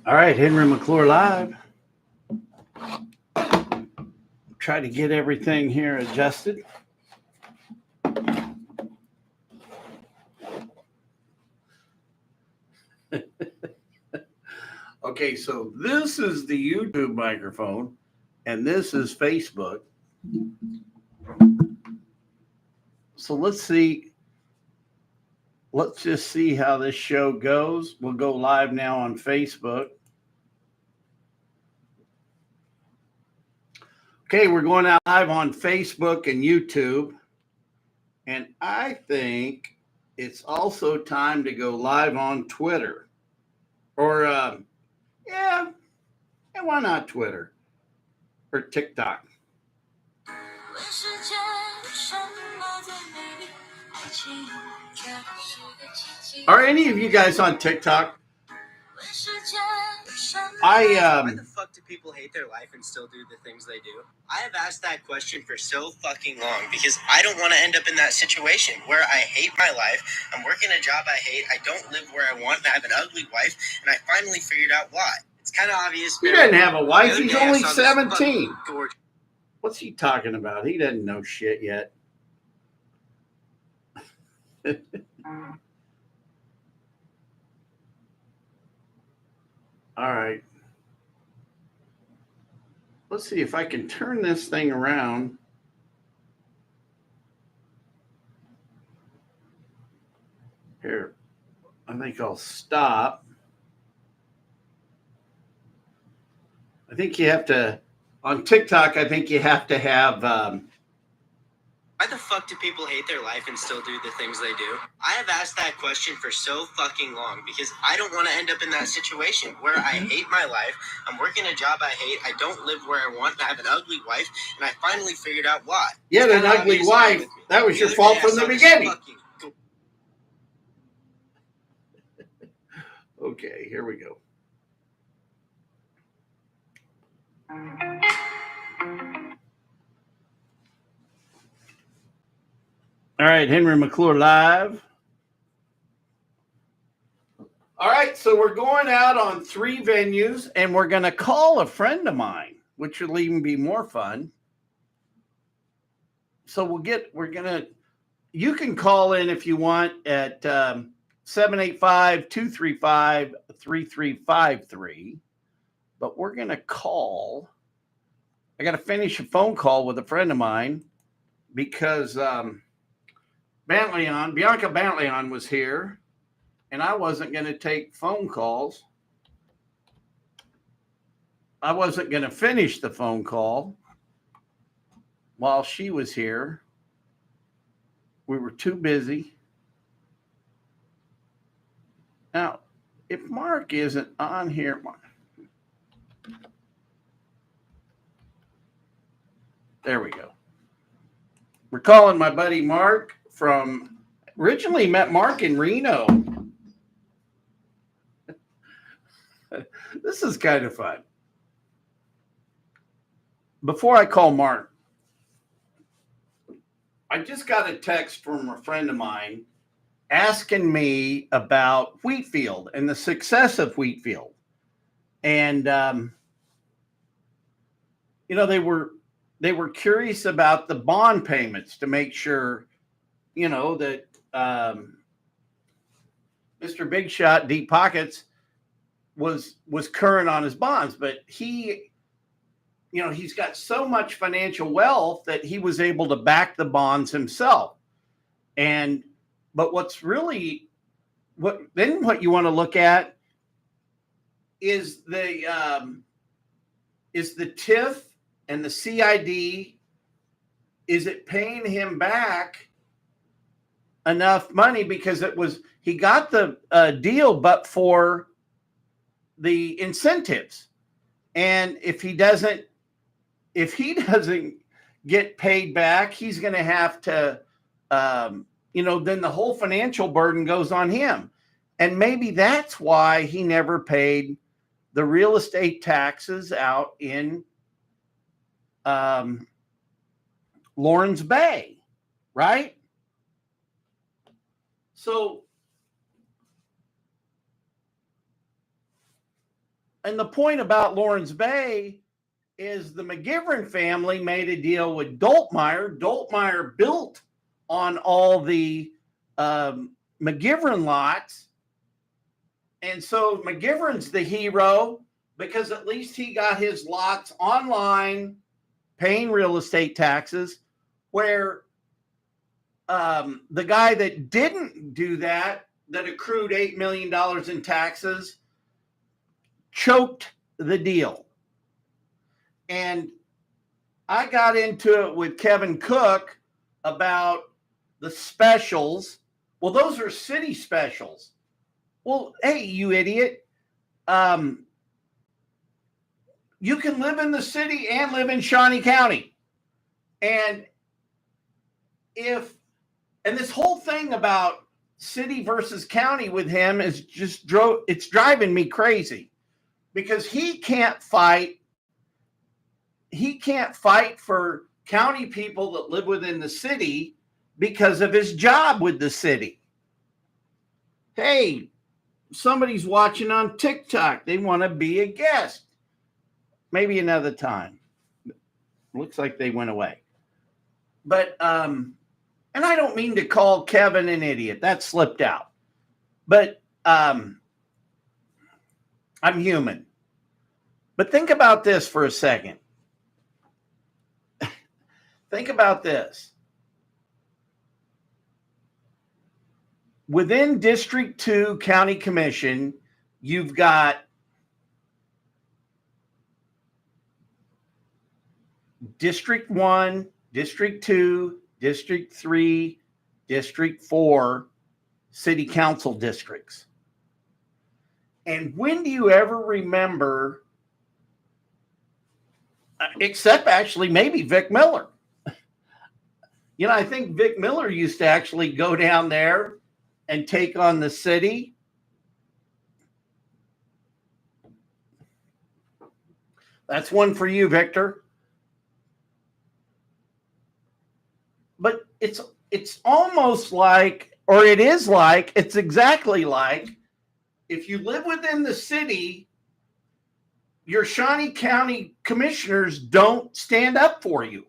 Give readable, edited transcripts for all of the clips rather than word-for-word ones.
All right, Henry McClure live. Try to get everything here adjusted. Okay, so this is the YouTube microphone, and this is Facebook. So let's see. Let's just see how this show goes. We'll go live now on Facebook. Okay, we're going out live on Facebook and YouTube. And I think it's also time to go live on Twitter. Or, yeah, why not Twitter? Or TikTok. Are any of you guys on TikTok? Why the fuck do people hate their life and still do the things they do? I have asked that question for so fucking long because I don't want to end up in that situation where I hate my life, I'm working a job I hate, I don't live where I want, and I have an ugly wife, and I finally figured out why. It's kind of obvious. He doesn't have a wife, he's only 17. What's he talking about? He doesn't know shit yet. All right. Let's see if I can turn this thing around. Here, I think I'll stop. I think you have to, on TikTok, I think you have to have... Why the fuck do people hate their life and still do the things they do? I have asked that question for so fucking long because I don't want to end up in that situation where I hate my life, I'm working a job I hate, I don't live where I want, and I have an ugly wife, and I finally figured out why. You had an ugly wife. That was your fault from the beginning. Okay, here we go. All right, Henry McClure live. All right, so we're going out on 3 venues, and we're going to call a friend of mine, which will even be more fun. So you can call in if you want at 785-235-3353. But we're going to call. I got to finish a phone call with a friend of mine because Bianca Bantleon was here, and I wasn't going to take phone calls. I wasn't going to finish the phone call while she was here. We were too busy. Now, if Mark isn't on here, there we go. We're calling my buddy Mark from, originally met Mark in Reno. This is kind of fun. Before I call Mark, I just got a text from a friend of mine asking me about Wheatfield and the success of Wheatfield. And, they were curious about the bond payments to make sure, that Mr. Big Shot, Deep Pockets was current on his bonds. But he's got so much financial wealth that he was able to back the bonds himself. But what you want to look at is the TIF and the CID. Is it paying him back enough money? Because he got the deal, but for the incentives. And if he doesn't get paid back, he's going to have to, then the whole financial burden goes on him. And maybe that's why he never paid the real estate taxes out in Lawrence Bay, right? So And the point about Lawrence Bay is the McGivern family made a deal with Doltmeyer. Doltmeyer built on all the McGivern lots. And so McGivern's the hero because at least he got his lots online paying real estate taxes, where the guy that didn't do that accrued $8 million in taxes, choked the deal. And I got into it with Kevin Cook about the specials. Well, those are city specials. Well, hey, you idiot. You can live in the city and live in Shawnee County. And this whole thing about city versus county with him is it's driving me crazy, because he can't fight for county people that live within the city because of his job with the city. Hey, somebody's watching on TikTok. They want to be a guest. Maybe another time. Looks like they went away. But, and I don't mean to call Kevin an idiot. That slipped out. But I'm human. But think about this for a second. Think about this. Within District 2 County Commission, you've got District 1, District 2, District 3, District 4 city council districts. And when do you ever remember, except actually maybe Vic Miller? You know, I think Vic Miller used to actually go down there and take on the city. That's one for you, Victor. But it's almost like, or it is like, it's exactly like, if you live within the city, your Shawnee County commissioners don't stand up for you.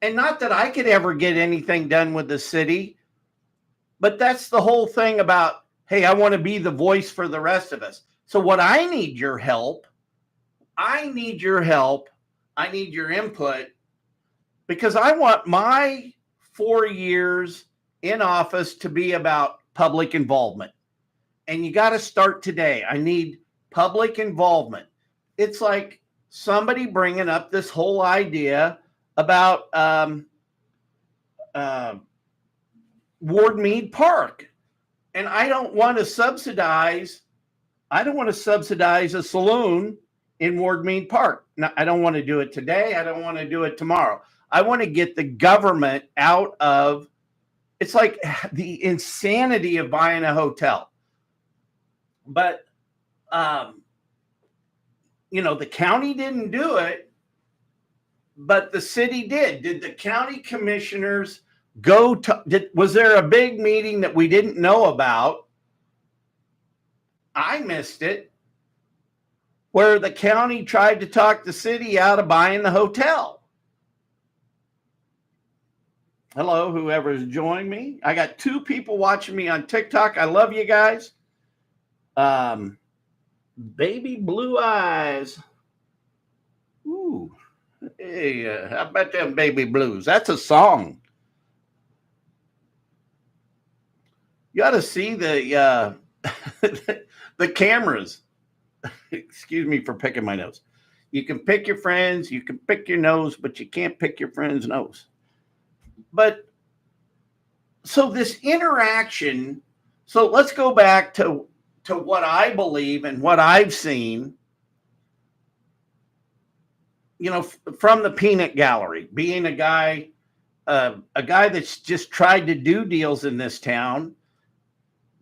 And not that I could ever get anything done with the city, but that's the whole thing about, hey, I want to be the voice for the rest of us. So what I need your help. I need your input, because I want my 4 years in office to be about public involvement. And you got to start today. I need public involvement. It's like somebody bringing up this whole idea about Ward Mead Park. And I don't want to subsidize a saloon in Ward Mead Park. Now, I don't want to do it today. I don't want to do it tomorrow. I want to get the government out of, it's like the insanity of buying a hotel. But, the county didn't do it, but the city did. Did the county commissioners was there a big meeting that we didn't know about? I missed it, where the county tried to talk the city out of buying the hotel. Hello, whoever's joining me. I got 2 people watching me on TikTok. I love you guys. Baby Blue Eyes. Ooh. Hey, how about them Baby Blues? That's a song. You ought to see the the cameras. Excuse me for picking my nose. You can pick your friends, you can pick your nose, but you can't pick your friend's nose. But so this interaction, so let's go back to what I believe and what I've seen, from the peanut gallery, being a guy that's just tried to do deals in this town,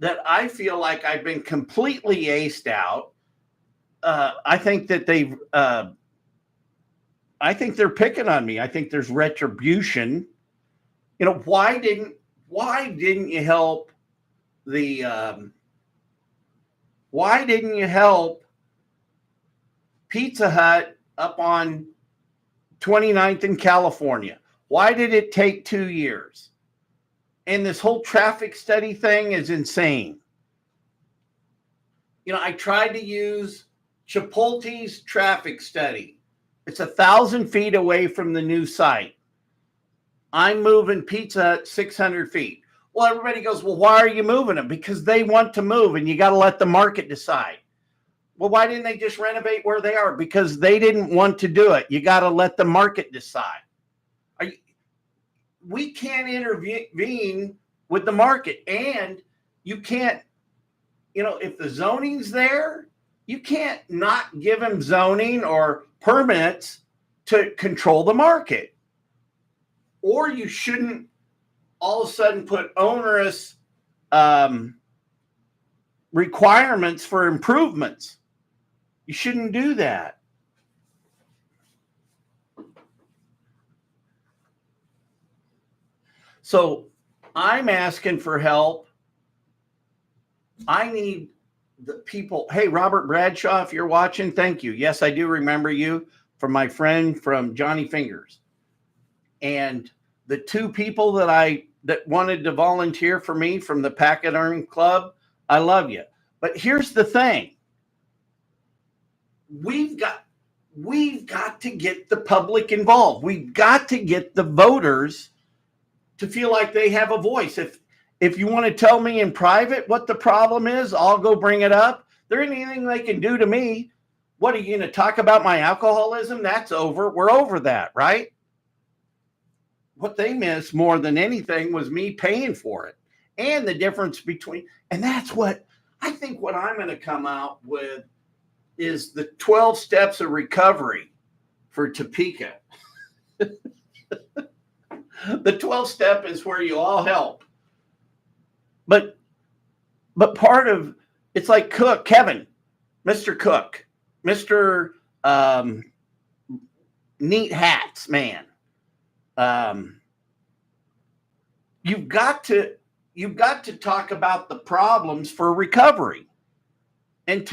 that I feel like I've been completely aced out. I think that I think they're picking on me. I think there's retribution. Why didn't you help Pizza Hut up on 29th in California. Why did it take 2 years? And this whole traffic study thing is insane. I tried to use Chipotle's traffic study. It's 1,000 feet away from the new site. I'm moving Pizza Hut 600 feet. Well, everybody goes, well, why are you moving them? Because they want to move, and you got to let the market decide. Well, why didn't they just renovate where they are? Because they didn't want to do it. You got to let the market decide. We can't intervene with the market, and you can't, if the zoning's there, you can't not give them zoning or permits to control the market. Or you shouldn't all of a sudden put onerous requirements for improvements. You shouldn't do that. So I'm asking for help. I need the people. Hey, Robert Bradshaw, if you're watching, thank you. Yes, I do remember you from my friend from Johnny Fingers. And the 2 people that wanted to volunteer for me from the Pachyderm Club, I love you. But here's the thing. We've got to get the public involved. We've got to get the voters to feel like they have a voice. If you want to tell me in private what the problem is, I'll go bring it up. There ain't anything they can do to me. What, are you going to talk about my alcoholism? That's over. We're over that, right? What they missed more than anything was me paying for it, and the difference between, and that's what I think what I'm going to come out with is the 12 steps of recovery for Topeka. The 12th step is where you all help. But part of it's like Cook, Kevin, Mr. Cook, Mr. Neat Hats man. You've got to talk about the problems for recovery. And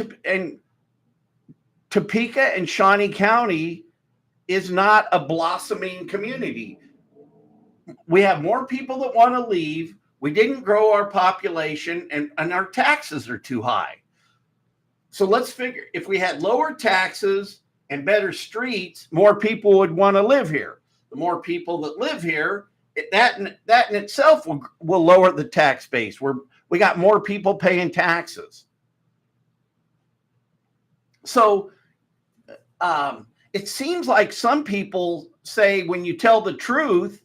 Topeka and Shawnee County is not a blossoming community. We have more people that want to leave. We didn't grow our population, and our taxes are too high. So let's figure, if we had lower taxes and better streets, more people would want to live here. The more people that live here, that in itself will lower the tax base. We got more people paying taxes. So it seems like some people say when you tell the truth,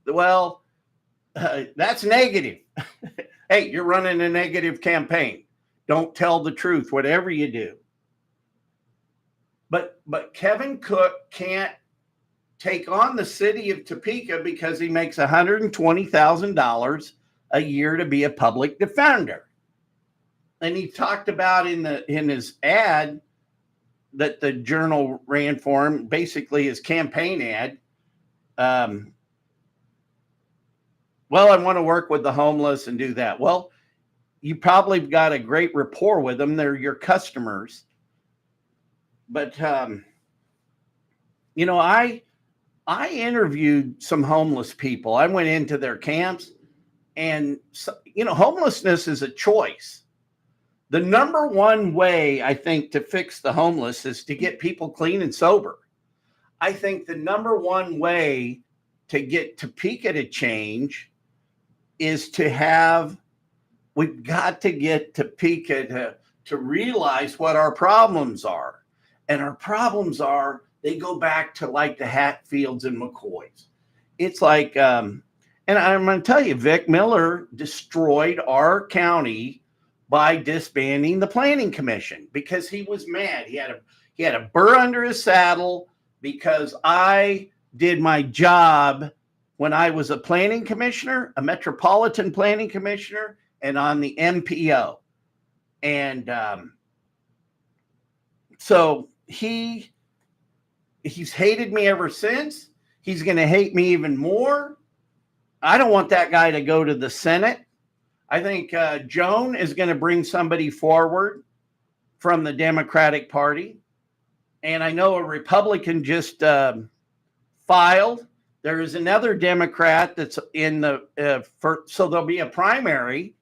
well, that's negative. Hey, you're running a negative campaign. Don't tell the truth, whatever you do. But Kevin Cook can't take on the city of Topeka because he makes $120,000 a year to be a public defender. And he talked about in his ad that the Journal ran for him, basically his campaign ad. Well, I want to work with the homeless and do that. Well, you probably got a great rapport with them. They're your customers. But, I interviewed some homeless people. I went into their camps, and, homelessness is a choice. The number one way, I think, to fix the homeless is to get people clean and sober. I think the number one way to get Topeka to change is we've got to get Topeka to realize what our problems are. And our problems are, they go back to like the Hatfields and McCoys. It's like, and I'm going to tell you, Vic Miller destroyed our county by disbanding the planning commission because he was mad. He had a burr under his saddle because I did my job when I was a planning commissioner, a metropolitan planning commissioner, and on the MPO. And so he's hated me ever since. He's going to hate me even more. I don't want that guy to go to the Senate. I think Joan is going to bring somebody forward from the Democratic Party. And I know a Republican just filed. There is another Democrat that's in the so there'll be a primary.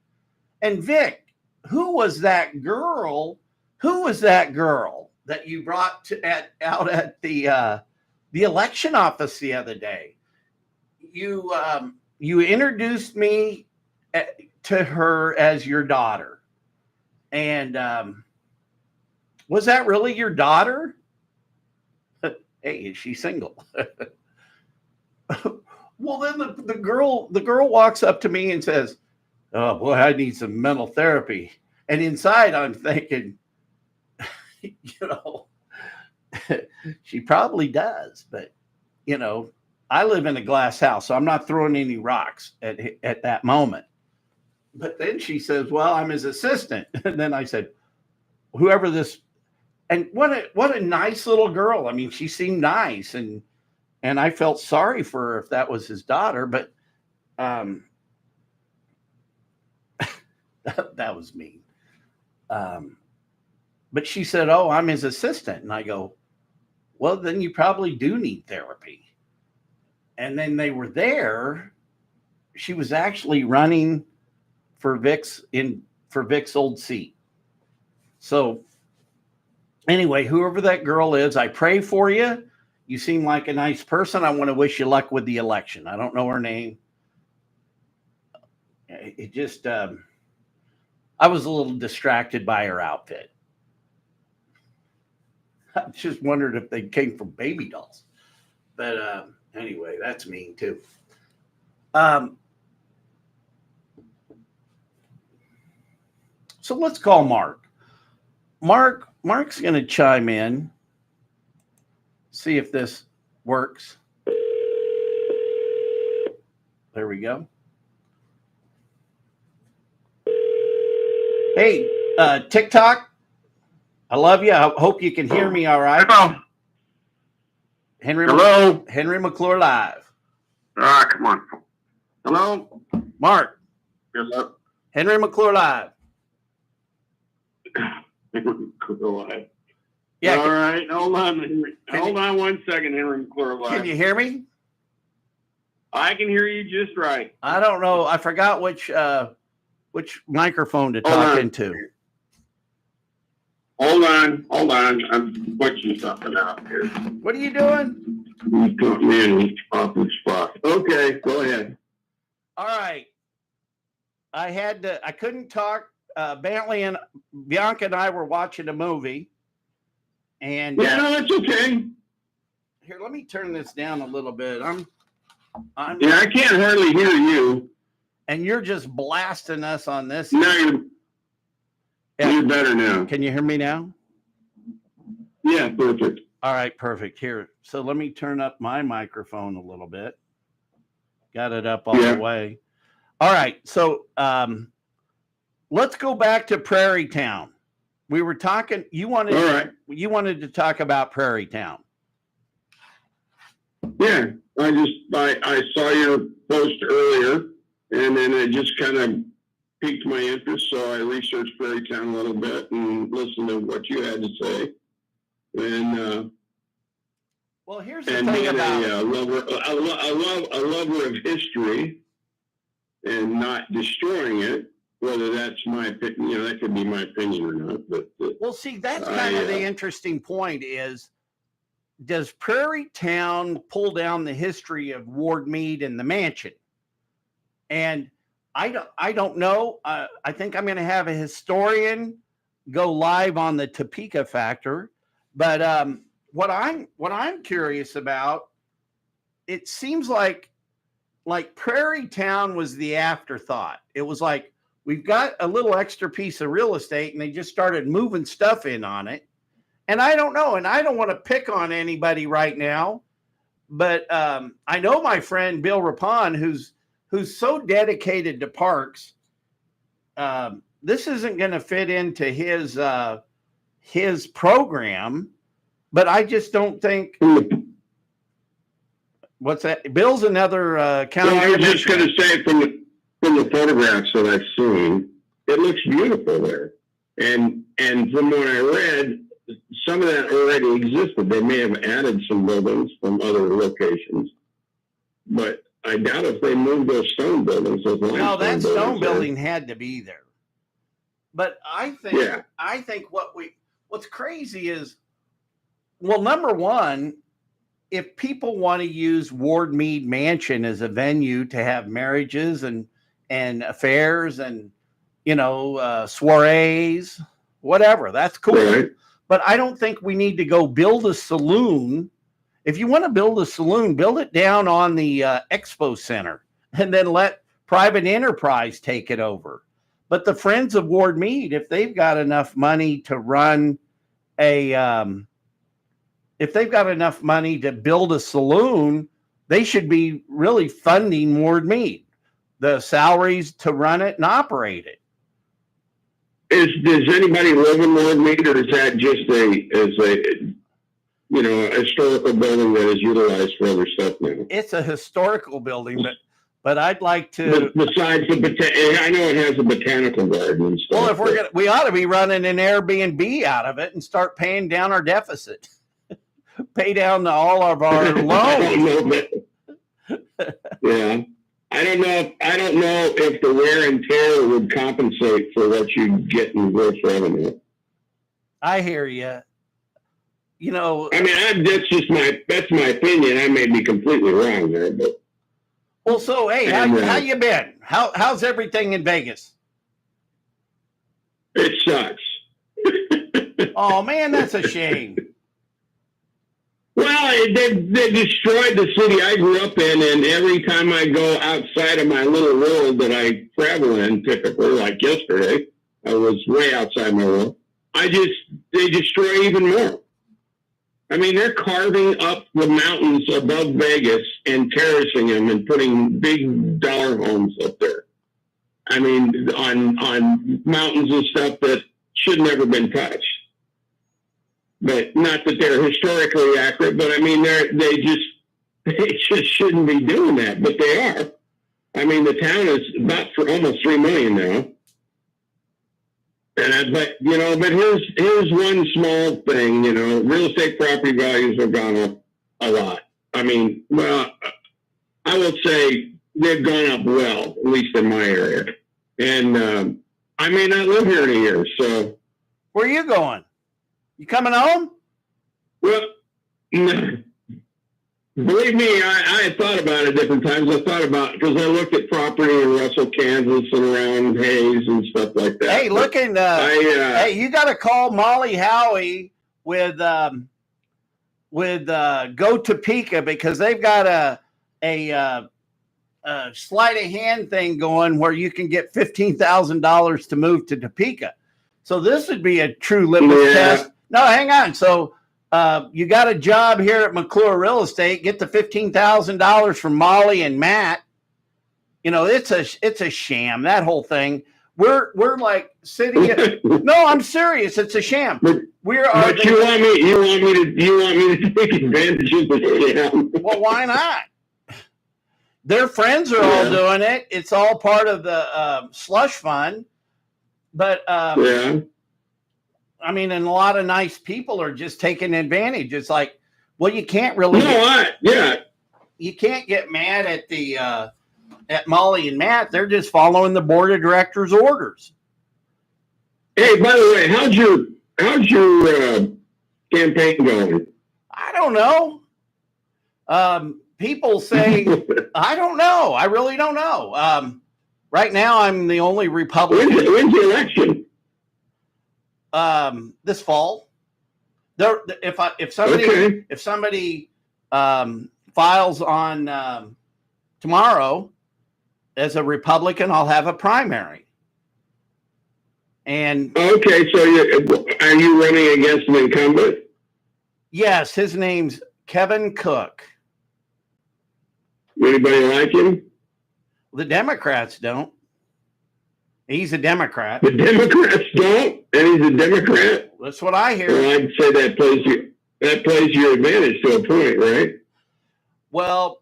And Vic, who was that girl? Who was that girl that you brought out at the election office the other day? You introduced me to her as your daughter, and was that really your daughter? Hey, is she single? Well, then the girl walks up to me and says, "Oh boy, I need some mental therapy." And inside, I'm thinking, she probably does, but I live in a glass house, so I'm not throwing any rocks at that moment. But then she says, "Well, I'm his assistant." And then I said, "Whoever this," and what a nice little girl. I mean, she seemed nice, and I felt sorry for her if that was his daughter, but that was mean. But she said, "Oh, I'm his assistant," and I go, "Well, then you probably do need therapy." And then they were there. She was actually running for Vic's old seat. So anyway, whoever that girl is, I pray for you. You seem like a nice person. I want to wish you luck with the election. I don't know her name. It just, I was a little distracted by her outfit. I just wondered if they came from baby dolls. But anyway, that's mean too. So let's call Mark. Mark's going to chime in, see if this works. There we go. Hey, TikTok, I love you. I hope you can hear me all right. Hello. Hello. Henry McClure live. Come on. Hello. Mark. Hello. Henry McClure live. Live. Yeah. All right. Hold on. Hold on 1 second, Henry McClure live. Can you hear me? I can hear you just right. I don't know. I forgot which microphone to talk into. Hold on. I'm butchering something out here. What are you doing? You put me in awkward spot. Okay, go ahead. All right. I couldn't talk. Bentley and Bianca and I were watching a movie. And no, that's okay. Here, let me turn this down a little bit. I can't hardly hear you. And you're just blasting us on this. No, you're better now. Can you hear me now? Yeah, perfect. All right, perfect. Here. So let me turn up my microphone a little bit. Got it up all the way. All right. So let's go back to Prairie Town. We were talking, you wanted to talk about Prairie Town. Yeah, I saw your post earlier, and then it just kind of piqued my interest, so I researched Prairie Town a little bit and listened to what you had to say. And well, here's the thing about a lover of history and not destroying it. Whether that's my opinion, that could be my opinion or not. But well, see, that's kind of the interesting point is, does Prairie Town pull down the history of Ward Meade and the mansion? And I don't know. I think I'm going to have a historian go live on the Topeka factor. But what I'm curious about, it seems like Prairie Town was the afterthought. It was like, we've got a little extra piece of real estate, and they just started moving stuff in on it. And I don't know, and I don't want to pick on anybody right now, but I know my friend Bill Rapon, who's so dedicated to parks. This isn't going to fit into his program, but I just don't think. What's that? Bill's another county. Well, I was just going to say from the photographs that I've seen, it looks beautiful there. And from what I read, some of that already existed. They may have added some buildings from other locations, but I doubt if they moved those stone buildings. No, that stone building had to be there. But I think what's crazy is, well, number one, if people want to use Ward Mead Mansion as a venue to have marriages and affairs and, soirees, whatever, that's cool. Right. But I don't think we need to go build a saloon. If you want to build a saloon, build it down on the Expo Center and then let private enterprise take it over. But the Friends of Ward Mead, if they've got enough money to run if they've got enough money to build a saloon, they should be really funding Ward Mead, the salaries to run it and operate it. Does anybody live in Ward Mead, or is that just a historical building that is utilized for other stuff now? It's a historical building, but I'd like to. Besides I know it has a botanical garden and stuff. Well, we ought to be running an Airbnb out of it and start paying down our deficit, pay down all of our loans. Yeah, I don't know if the wear and tear would compensate for what you get in gross revenue. I hear you. I mean, that's my opinion. I may be completely wrong there, but. Well, so hey, how you been? How's everything in Vegas? It sucks. Oh man, that's a shame. Well, they destroyed the city I grew up in, and every time I go outside of my little world that I travel in, typically, like yesterday, I was way outside my world. They destroy even more. I mean, they're carving up the mountains above Vegas and terracing them and putting big dollar homes up there. I mean, on mountains and stuff that should never been touched. But not that they're historically accurate, but I mean, they just shouldn't be doing that, but they are. I mean, the town is about for almost 3 million now. But here's one small thing. Real estate property values have gone up a lot. I mean, well, I will say they've gone up well, at least in my area. And I may not live here in a year, so. Where are you going? You coming home? Well, believe me, I had thought about it different times. Because I looked at property in Russell, Kansas, and around Hayes and stuff like that. Hey, hey, you got to call Molly Howie with Go Topeka, because they've got a sleight of hand thing going where you can get $15,000 to move to Topeka. So this would be a true litmus test. No, hang on. So you got a job here at McClure Real Estate. Get the $15,000 from Molly and Matt. It's a sham. That whole thing. We're like sitting. No, I'm serious. It's a sham. But you want me to take advantage of the sham? Well, why not? Their friends are all doing it. It's all part of the slush fund. But I mean, and a lot of nice people are just taking advantage. It's like, well, you can't really. You can't get mad at the at Molly and Matt. They're just following the board of directors' orders. Hey, by the way, how's your campaign going? I don't know. People say I don't know. I really don't know. Right now, I'm the only Republican. When's the election? This fall. If somebody files on tomorrow as a Republican, I'll have a primary. And okay, so are you running against an incumbent? Yes, his name's Kevin Cook. Anybody like him? The Democrats don't. He's a Democrat. The Democrats don't, and he's a Democrat. That's what I hear. Well, I'd say that plays your advantage to a point, right? Well,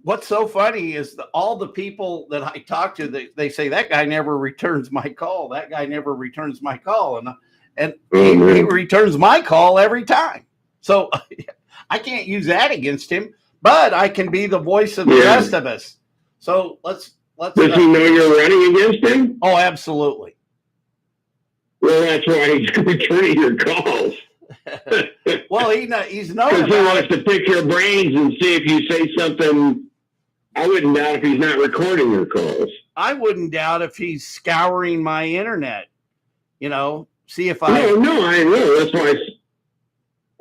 what's so funny is all the people that I talk to, they say that guy never returns my call. That guy never returns my call, and he returns my call every time. So I can't use that against him, but I can be the voice of the rest of us. So let's. Does he know you're running against him? Oh, absolutely. Well, that's why he's returning your calls. Well, he's known because he wants to pick your brains and see if you say something. I wouldn't doubt if he's not recording your calls. I wouldn't doubt if he's scouring my internet. See if I. No, I know. That's why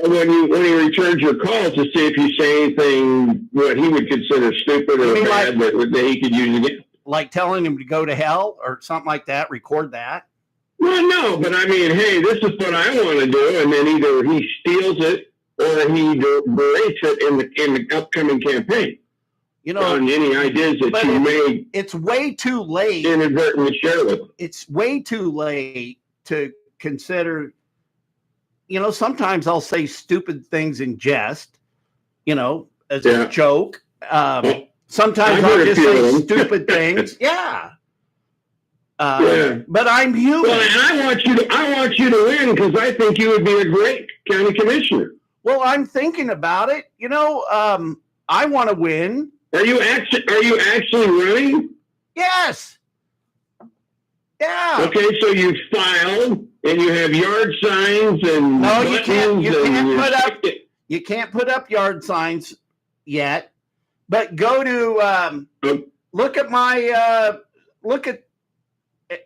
when he returns your calls to see if you say anything what he would consider stupid or bad that he could use again. Like telling him to go to hell or something like that. Record that. Well, no, but I mean, hey, this is what I want to do, and then either he steals it or he berates it in the upcoming campaign. On any ideas that you may. It's way too late. Inadvertently share with them. It's way too late to consider. Sometimes I'll say stupid things in jest. As a joke. Sometimes I'll just say stupid things. Yeah. But I'm human. Well, and I want you to win because I think you would be a great county commissioner. Well, I'm thinking about it. I want to win. Are you actually running? Yes. Yeah. Okay, so you filed and you have yard signs and no, you can't. You can't put up yard signs yet. But go to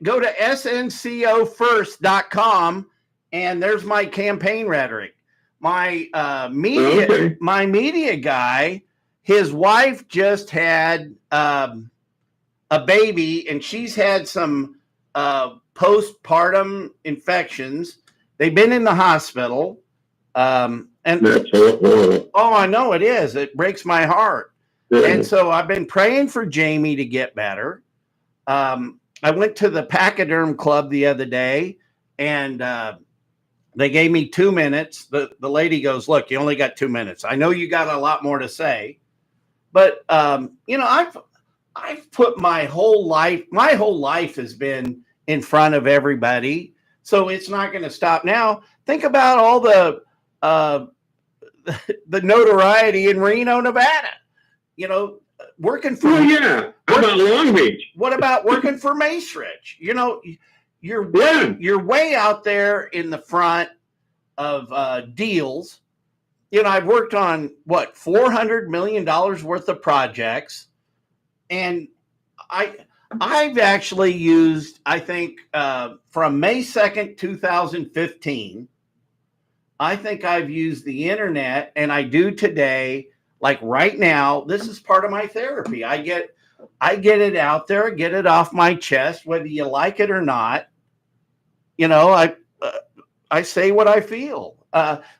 go to sncofirst.com and there's my campaign rhetoric. My media guy, his wife just had a baby and she's had some postpartum infections. They've been in the hospital. And I know it is. It breaks my heart. Yeah. And so I've been praying for Jamie to get better. I went to the Pachyderm Club the other day and they gave me 2 minutes. The lady goes, look, you only got 2 minutes. I know you got a lot more to say, but I've put my whole life has been in front of everybody. So it's not going to stop now. Think about all the notoriety in Reno, Nevada. Working for. Well, yeah. How about Long Beach? What about working for Macerich? You're way out there in the front of deals. I've worked on $400 million worth of projects, and I've actually used, I think, from May 2nd, 2015. I think I've used the internet, and I do today. Like right now, this is part of my therapy. I get it out there, get it off my chest, whether you like it or not. I say what I feel.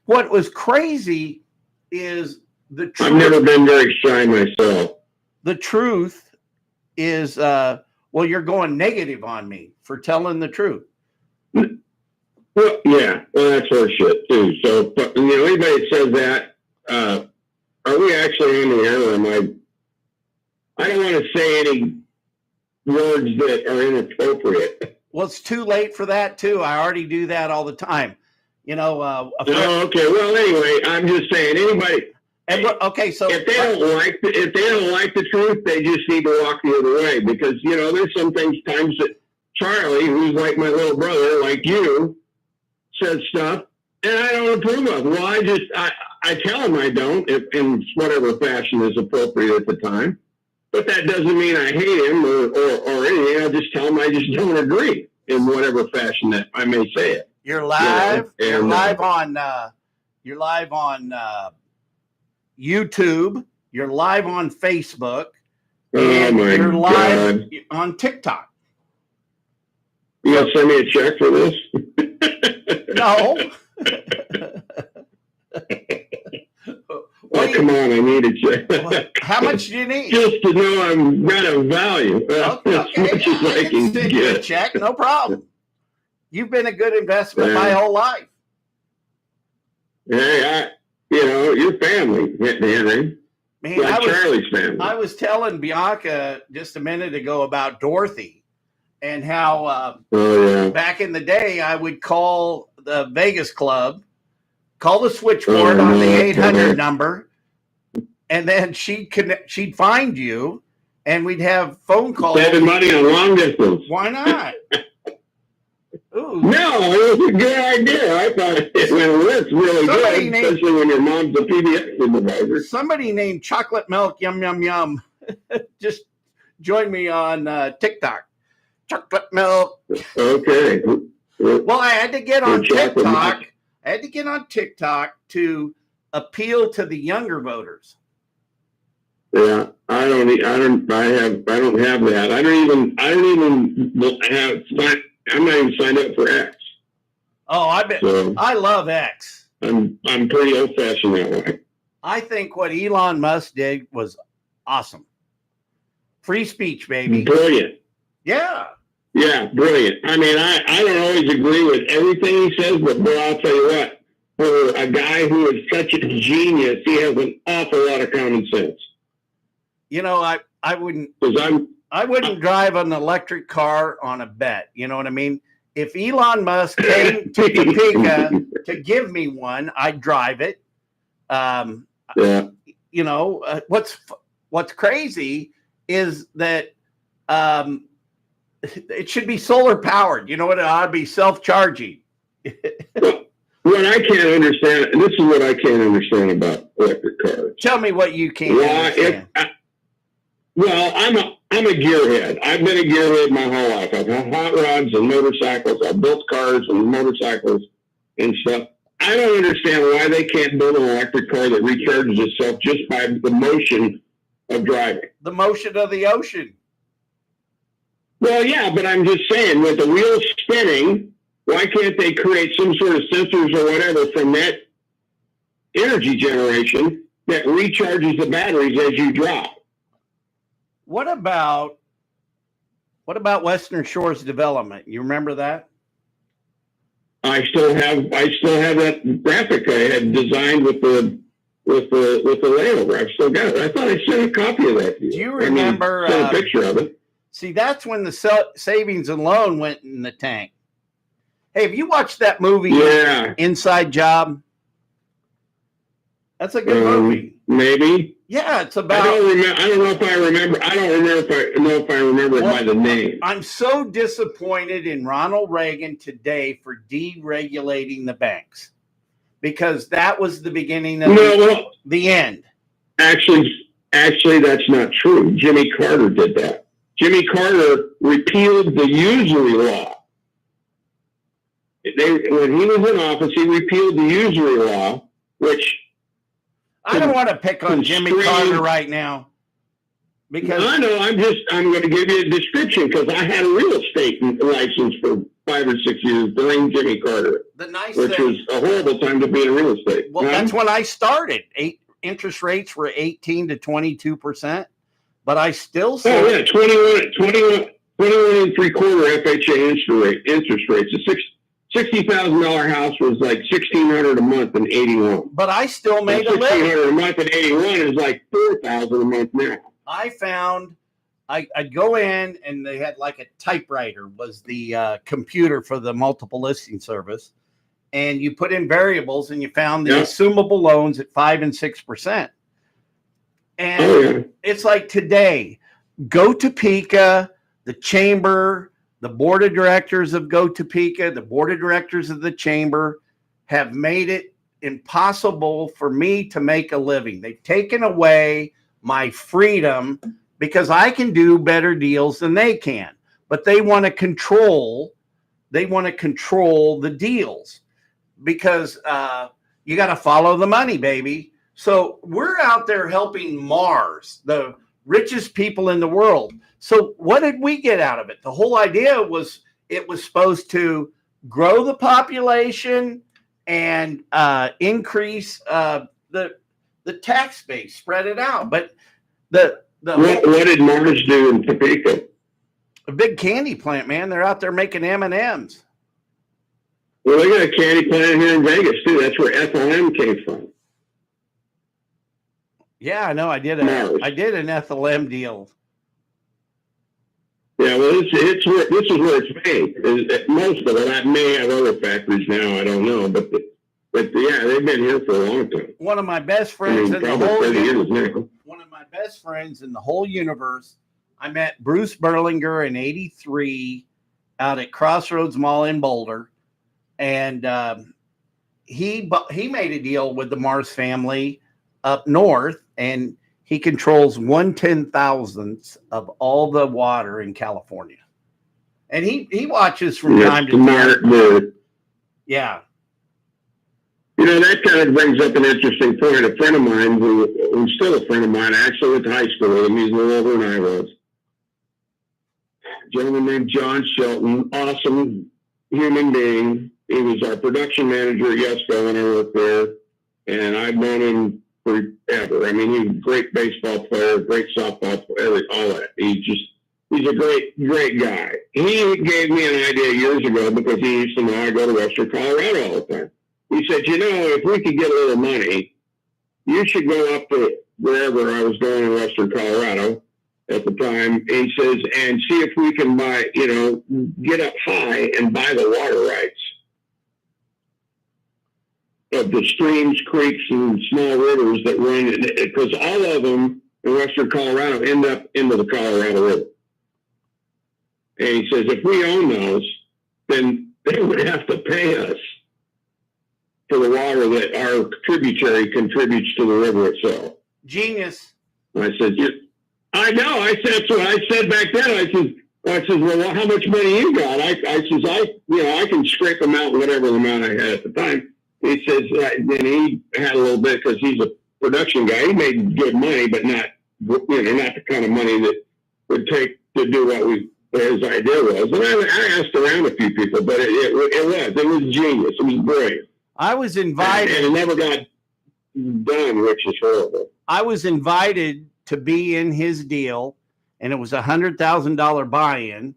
What was crazy is the truth. I've never been very shy myself. The truth is, you're going negative on me for telling the truth. Well, yeah, that's horseshit too. So, anybody that says that, are we actually in the air or am I don't want to say any words that are inappropriate. Well, it's too late for that too. I already do that all the time. Okay. Well, anyway, I'm just saying anybody. Okay, so if they don't like the truth, they just need to walk the other way because there's some times that Charlie, who's like my little brother, like you, says stuff and I don't approve of. Well, I tell him I don't, in whatever fashion is appropriate at the time. But that doesn't mean I hate him or anything. I'll just tell him I just don't agree in whatever fashion that I may say it. You're live. You're live on YouTube. You're live on Facebook. And you're live on TikTok. You gonna send me a check for this? No. Oh, come on, I need a check. How much do you need? Just to know I'm got a value. Okay, as much as I can send you a check, no problem. You've been a good investment my whole life. Hey, your family, Henry. Man, like Charlie's family. I was telling Bianca just a minute ago about Dorothy and how back in the day I would call the Vegas club, call the switchboard on the 800 number, and then she'd find you, and we'd have phone calls. Saving money on long distance. Why not? Ooh. No, it was a good idea. I thought it worked really good, especially when your mom's a PBX supervisor. Somebody named Chocolate Milk Yum Yum Yum just joined me on TikTok. Chocolate Milk. Okay. Well, I had to get on TikTok. I had to get on TikTok to appeal to the younger voters. Yeah, I don't have that. I'm not even signed up for X. Oh, I bet. So, I love X. I'm pretty old fashioned that way. I think what Elon Musk did was awesome. Free speech, baby. Brilliant. Yeah. Yeah, brilliant. I mean, I don't always agree with everything he says, but boy, I'll tell you what, for a guy who is such a genius, he has an awful lot of common sense. You know, I wouldn't drive an electric car on a bet. You know what I mean? If Elon Musk came to Topeka to give me one, I'd drive it. Yeah. You know, what's crazy is that it should be solar powered. You know what? It ought to be self-charging. What I can't understand, and this is what I can't understand about electric cars. Tell me what you can't understand. Well, I'm a gearhead. I've been a gearhead my whole life. I've had hot rods and motorcycles. I've built cars and motorcycles and stuff. I don't understand why they can't build an electric car that recharges itself just by the motion of driving. The motion of the ocean. Well, yeah, but I'm just saying, with the wheels spinning, why can't they create some sort of sensors or whatever from that energy generation that recharges the batteries as you drive? What about Western Shores development? You remember that? I still have that graphic I had designed with the layover. I've still got it. I thought I sent a copy of that to you. Do you remember? Sent a picture of it. See, that's when the savings and loan went in the tank. Hey, have you watched that movie? Yeah. Inside Job. That's a good movie. Maybe. Yeah, it's about. I don't know if I remember it by the name. I'm so disappointed in Ronald Reagan today for deregulating the banks, because that was the beginning of the end. Actually, that's not true. Jimmy Carter did that. Jimmy Carter repealed the usury law. When he was in office, he repealed the usury law, which. I don't want to pick on Jimmy Carter right now, because I know I'm going to give you a description, because I had a real estate license for 5 or 6 years during Jimmy Carter, which was a horrible time to be in real estate. Well, that's when I started. Interest rates were 18 to 22%, but I still saw 21 and 3/4 FHA interest rates. $60,000 house was like $1,600 a month in '81. But I still made a living. $1,600 a month in '81 is like $4,000 a month now. I found I'd go in, and they had like a typewriter was the computer for the multiple listing service, and you put in variables, and you found the assumable loans at 5 and 6%. And it's like today, Go Topeka, the chamber. The board of directors of Go Topeka, the board of directors of the chamber have made it impossible for me to make a living. They've taken away my freedom, because I can do better deals than they can, but they want to control the deals, because you got to follow the money, baby. So we're out there helping Mars, the richest people in the world. So what did we get out of it? The whole idea was it was supposed to grow the population and increase the tax base, spread it out. But what did Mars do in Topeka? A big candy plant, man. They're out there making M&Ms. Well, they got a candy plant here in Vegas too. That's where FLM came from. Yeah, I know. I did Mars. an FLM deal. Yeah, well, this is where it's made. Most of it, I may have other factories now. I don't know, but yeah, they've been here for a long time. One of my best friends in the probably whole 30 years now. One of my best friends in the whole universe. I met Bruce Berlinger in '83 out at Crossroads Mall in Boulder, and he made a deal with the Mars family up north, and he controls 1/10,000th of all the water in California. And he watches from time to time. Yeah. You know, that kind of brings up an interesting point. A friend of mine, who's still a friend of mine, I actually went to high school with him. He's a little older than I was. A gentleman named John Shelton, awesome human being. He was our production manager at Yesco when I worked there, and I've known him forever. I mean, he's a great baseball player, great softball player, all that. He's a great guy. He gave me an idea years ago because he used to know I go to Western Colorado all the time. He said, you know, if we could get a little money, you should go up to wherever I was going in Western Colorado at the time. He says, and see if we can buy, you know, get up high and buy the water rights of the streams, creeks, and small rivers that run, because all of them in Western Colorado end up into the Colorado River. And he says, if we own those, then they would have to pay us for the water that our tributary contributes to the river itself. Genius. I said, yeah, I know. I said, that's what I said back then. I said, well, how much money you got? I can scrape them out, whatever amount I had at the time. He says, then he had a little bit because he's a production guy. He made good money, but not the kind of money that would take to do what his idea was. And I asked around a few people, but it was genius. It was brilliant. I was invited. And it never got done, which is horrible. I was invited to be in his deal, and it was $100,000 buy-in.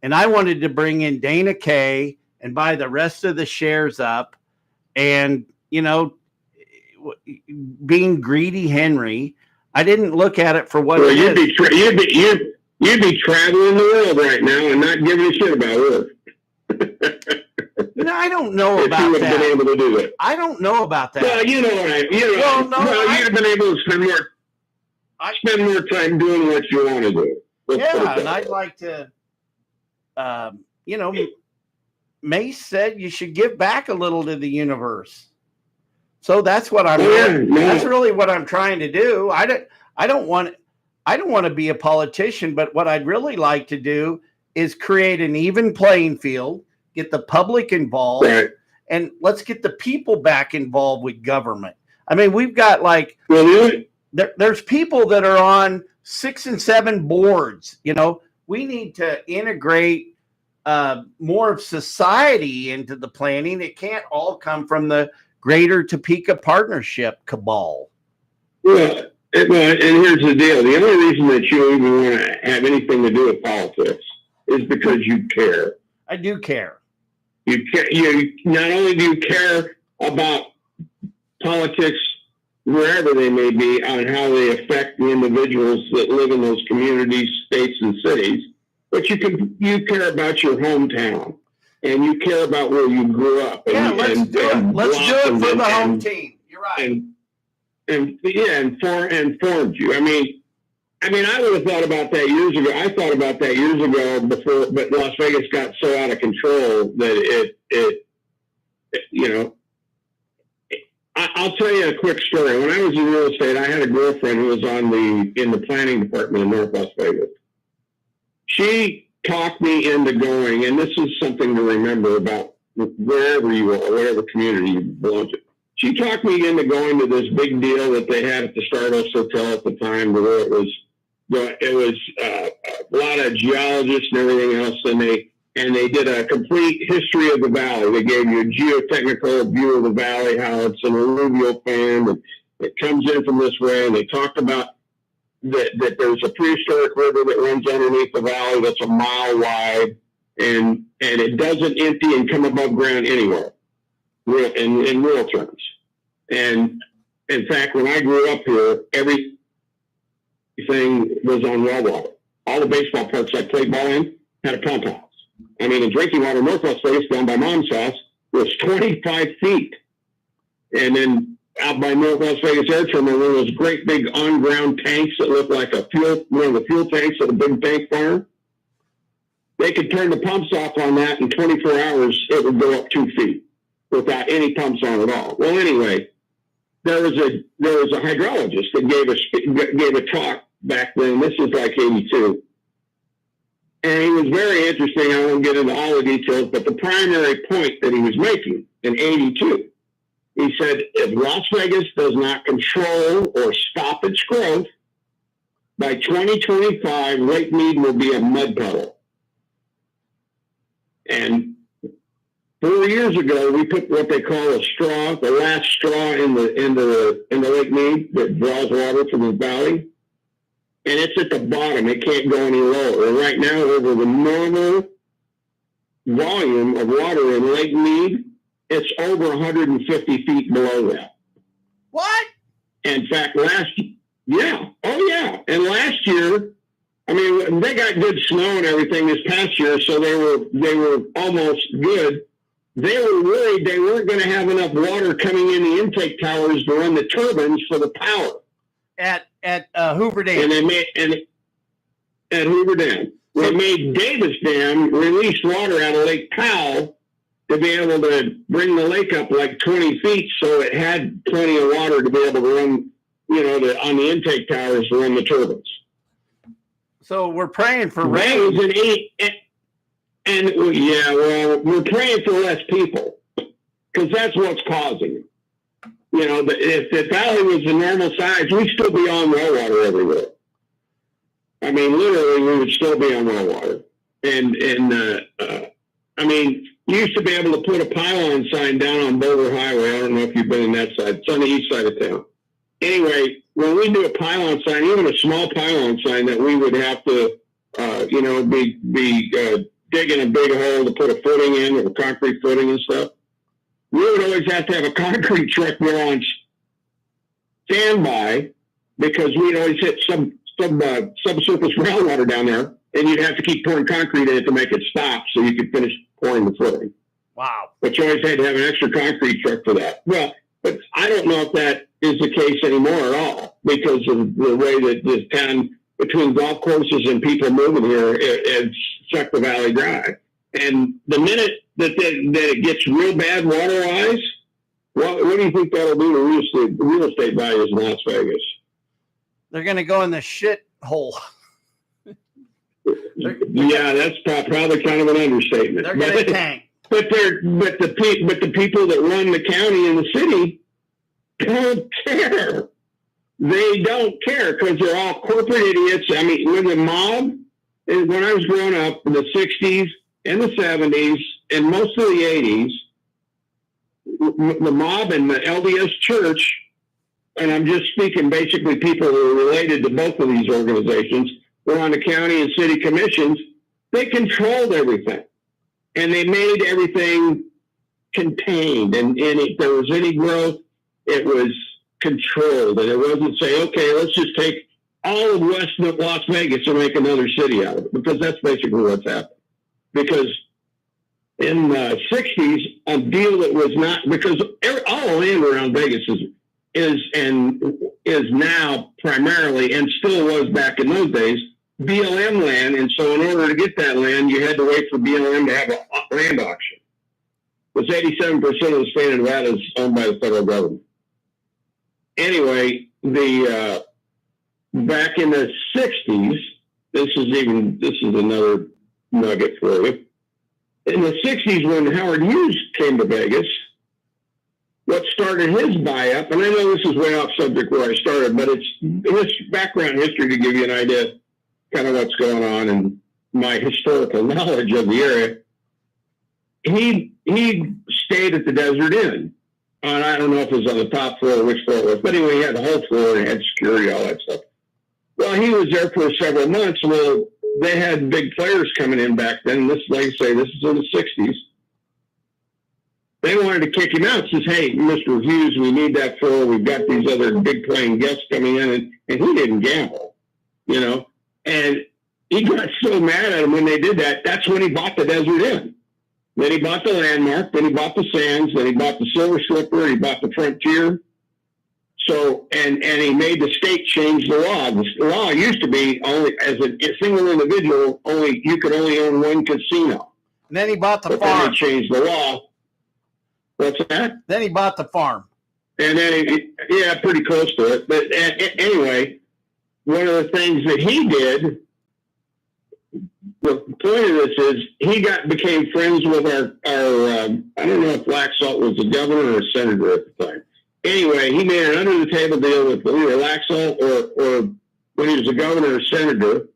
And I wanted to bring in Dana Kaye and buy the rest of the shares up. And, you know, being greedy Henry, I didn't look at it for what it is. You'd be traveling the world right now and not giving a shit about work. No, I don't know about that. Been able to do that. I don't know about that. Well, you know what I mean. You'd have been able to spend more time doing what you want to do. And I'd like to, Mace said you should give back a little to the universe. So that's what that's really what I'm trying to do. I don't want to be a politician, but what I'd really like to do is create an even playing field, get the public involved, right, and let's get the people back involved with government. I mean, we've got there's people that are on 6 and 7 boards. You know, we need to integrate more of society into the planning. It can't all come from the Greater Topeka Partnership cabal. Well, and here's the deal. The only reason that you even want to have anything to do with politics is because you care. I do care. You care. You not only do you care about politics wherever they may be, on how they affect the individuals that live in those communities, states, and cities, but you care about your hometown, and you care about where you grew up. Let's do it. Let's do it for the home team. You're right. And formed you. I mean, I would have thought about that years ago. I thought about that years ago before, but Las Vegas got so out of control that it I'll tell you a quick story. When I was in real estate, I had a girlfriend who was in the planning department in North Las Vegas. She talked me into going, and this is something to remember about wherever you are, whatever community you belong to. She talked me into going to this big deal that they had at the Stardust Hotel at the time, where it was a lot of geologists and everything else, and they did a complete history of the valley. They gave you a geotechnical view of the valley, how it's an alluvial fan, and it comes in from this way. And they talked about that there's a prehistoric river that runs underneath the valley that's a mile wide, and it doesn't empty and come above ground anywhere, in real terms. And In fact, when I grew up here, everything was on well water. All the baseball parks I played ball in had a pump house. I mean, the drinking water Northwest Place down by Mom's house was 25 feet. And then out by Northwest Vegas Air Terminal, there was great big on-ground tanks that looked like one of the fuel tanks at a big tank farm. They could turn the pumps off on that in 24 hours. It would go up 2 feet without any pumps on at all. Well, anyway, there was a hydrologist that gave a talk back then. This was like 82. And he was very interesting. I won't get into all the details, but the primary point that he was making in 82, he said, if Las Vegas does not control or stop its growth, by 2025, Lake Mead will be a mud puddle. And 4 years ago, we put what they call a straw, the last straw in the Lake Mead that draws water from the valley. And it's at the bottom. It can't go any lower. And right now, over the normal volume of water in Lake Mead, it's over 150 feet below that. What? In fact, and last year, I mean, they got good snow and everything this past year, so they were almost good. They were worried they weren't going to have enough water coming in the intake towers to run the turbines for the power at Hoover Dam. And they made at Hoover Dam. They made Davis Dam release water out of Lake Powell to be able to bring the lake up like 20 feet, so it had plenty of water to be able to run, on the intake towers to run the turbines. So we're praying for rain. We're praying for less people because that's what's causing it. If the valley was the normal size, we'd still be on well water everywhere. I mean, literally, we would still be on well water. You used to be able to put a pylon sign down on Boulder Highway. I don't know if you've been in that side. It's on the east side of town. Anyway, when we do a pylon sign, even a small pylon sign that we would have to, be digging a big hole to put a footing in, or a concrete footing and stuff, we would always have to have a concrete truck there on standby because we'd always hit subsurface groundwater down there, and you'd have to keep pouring concrete in it to make it stop so you could finish pouring the footing. Wow. But you always had to have an extra concrete truck for that. Well, but I don't know if that is the case anymore at all because of the way that this town, between golf courses and people moving here, it's sucked the valley dry. And the minute that it gets real bad water-wise, what do you think that'll do to real estate values in Las Vegas? They're going to go in the shit hole. Yeah, that's probably kind of an understatement. They're going to tank. But the people that run the county and the city don't care. They don't care because they're all corporate idiots. I mean, when the mob, when I was growing up in the 60s and the 70s and most of the 80s, the mob and the LDS Church, and I'm just speaking basically people who are related to both of these organizations, were on the county and city commissions. They controlled everything. And they made everything contained. And if there was any growth, it was controlled. And it wasn't say, okay, let's just take all of West Las Vegas and make another city out of it. Because that's basically what's happened. Because in the 60s, a deal that was not, because all the land around Vegas is now primarily, and still was back in those days, BLM land. And so in order to get that land, you had to wait for BLM to have a land auction. Because 87% of the state of Nevada is owned by the federal government. Anyway, back in the 60s, this is another nugget for you. In the 60s, when Howard Hughes came to Vegas, what started his buy-up, and I know this is way off subject where I started, but it's background history to give you an idea kind of what's going on and my historical knowledge of the area. He stayed at the Desert Inn. And I don't know if it was on the top floor or which floor it was, but anyway, he had the whole floor and had security, all that stuff. Well, he was there for several months. Well, they had big players coming in back then. This, like I say, this is in the 60s. they wanted to kick him out. Says, hey, Mr. Hughes, we need that for. We've got these other big playing guests coming in, and he didn't gamble, you know. And he got so mad at him when they did that. That's when he bought the Desert Inn. Then he bought the Landmark. Then he bought the Sands. Then he bought the Silver Slipper. He bought the Frontier. So, and he made the state change the law. The law used to be only as a single individual, you could only own one casino. And then he bought the but farm. Then they changed the law. What's that? Then he bought the farm. And then, yeah, pretty close to it. But anyway, one of the things that he did, the point of this is he became friends with our I don't know if Laxalt was the governor or senator at the time. Anyway, he made an under-the-table deal with either Laxalt or when he was the governor or senator,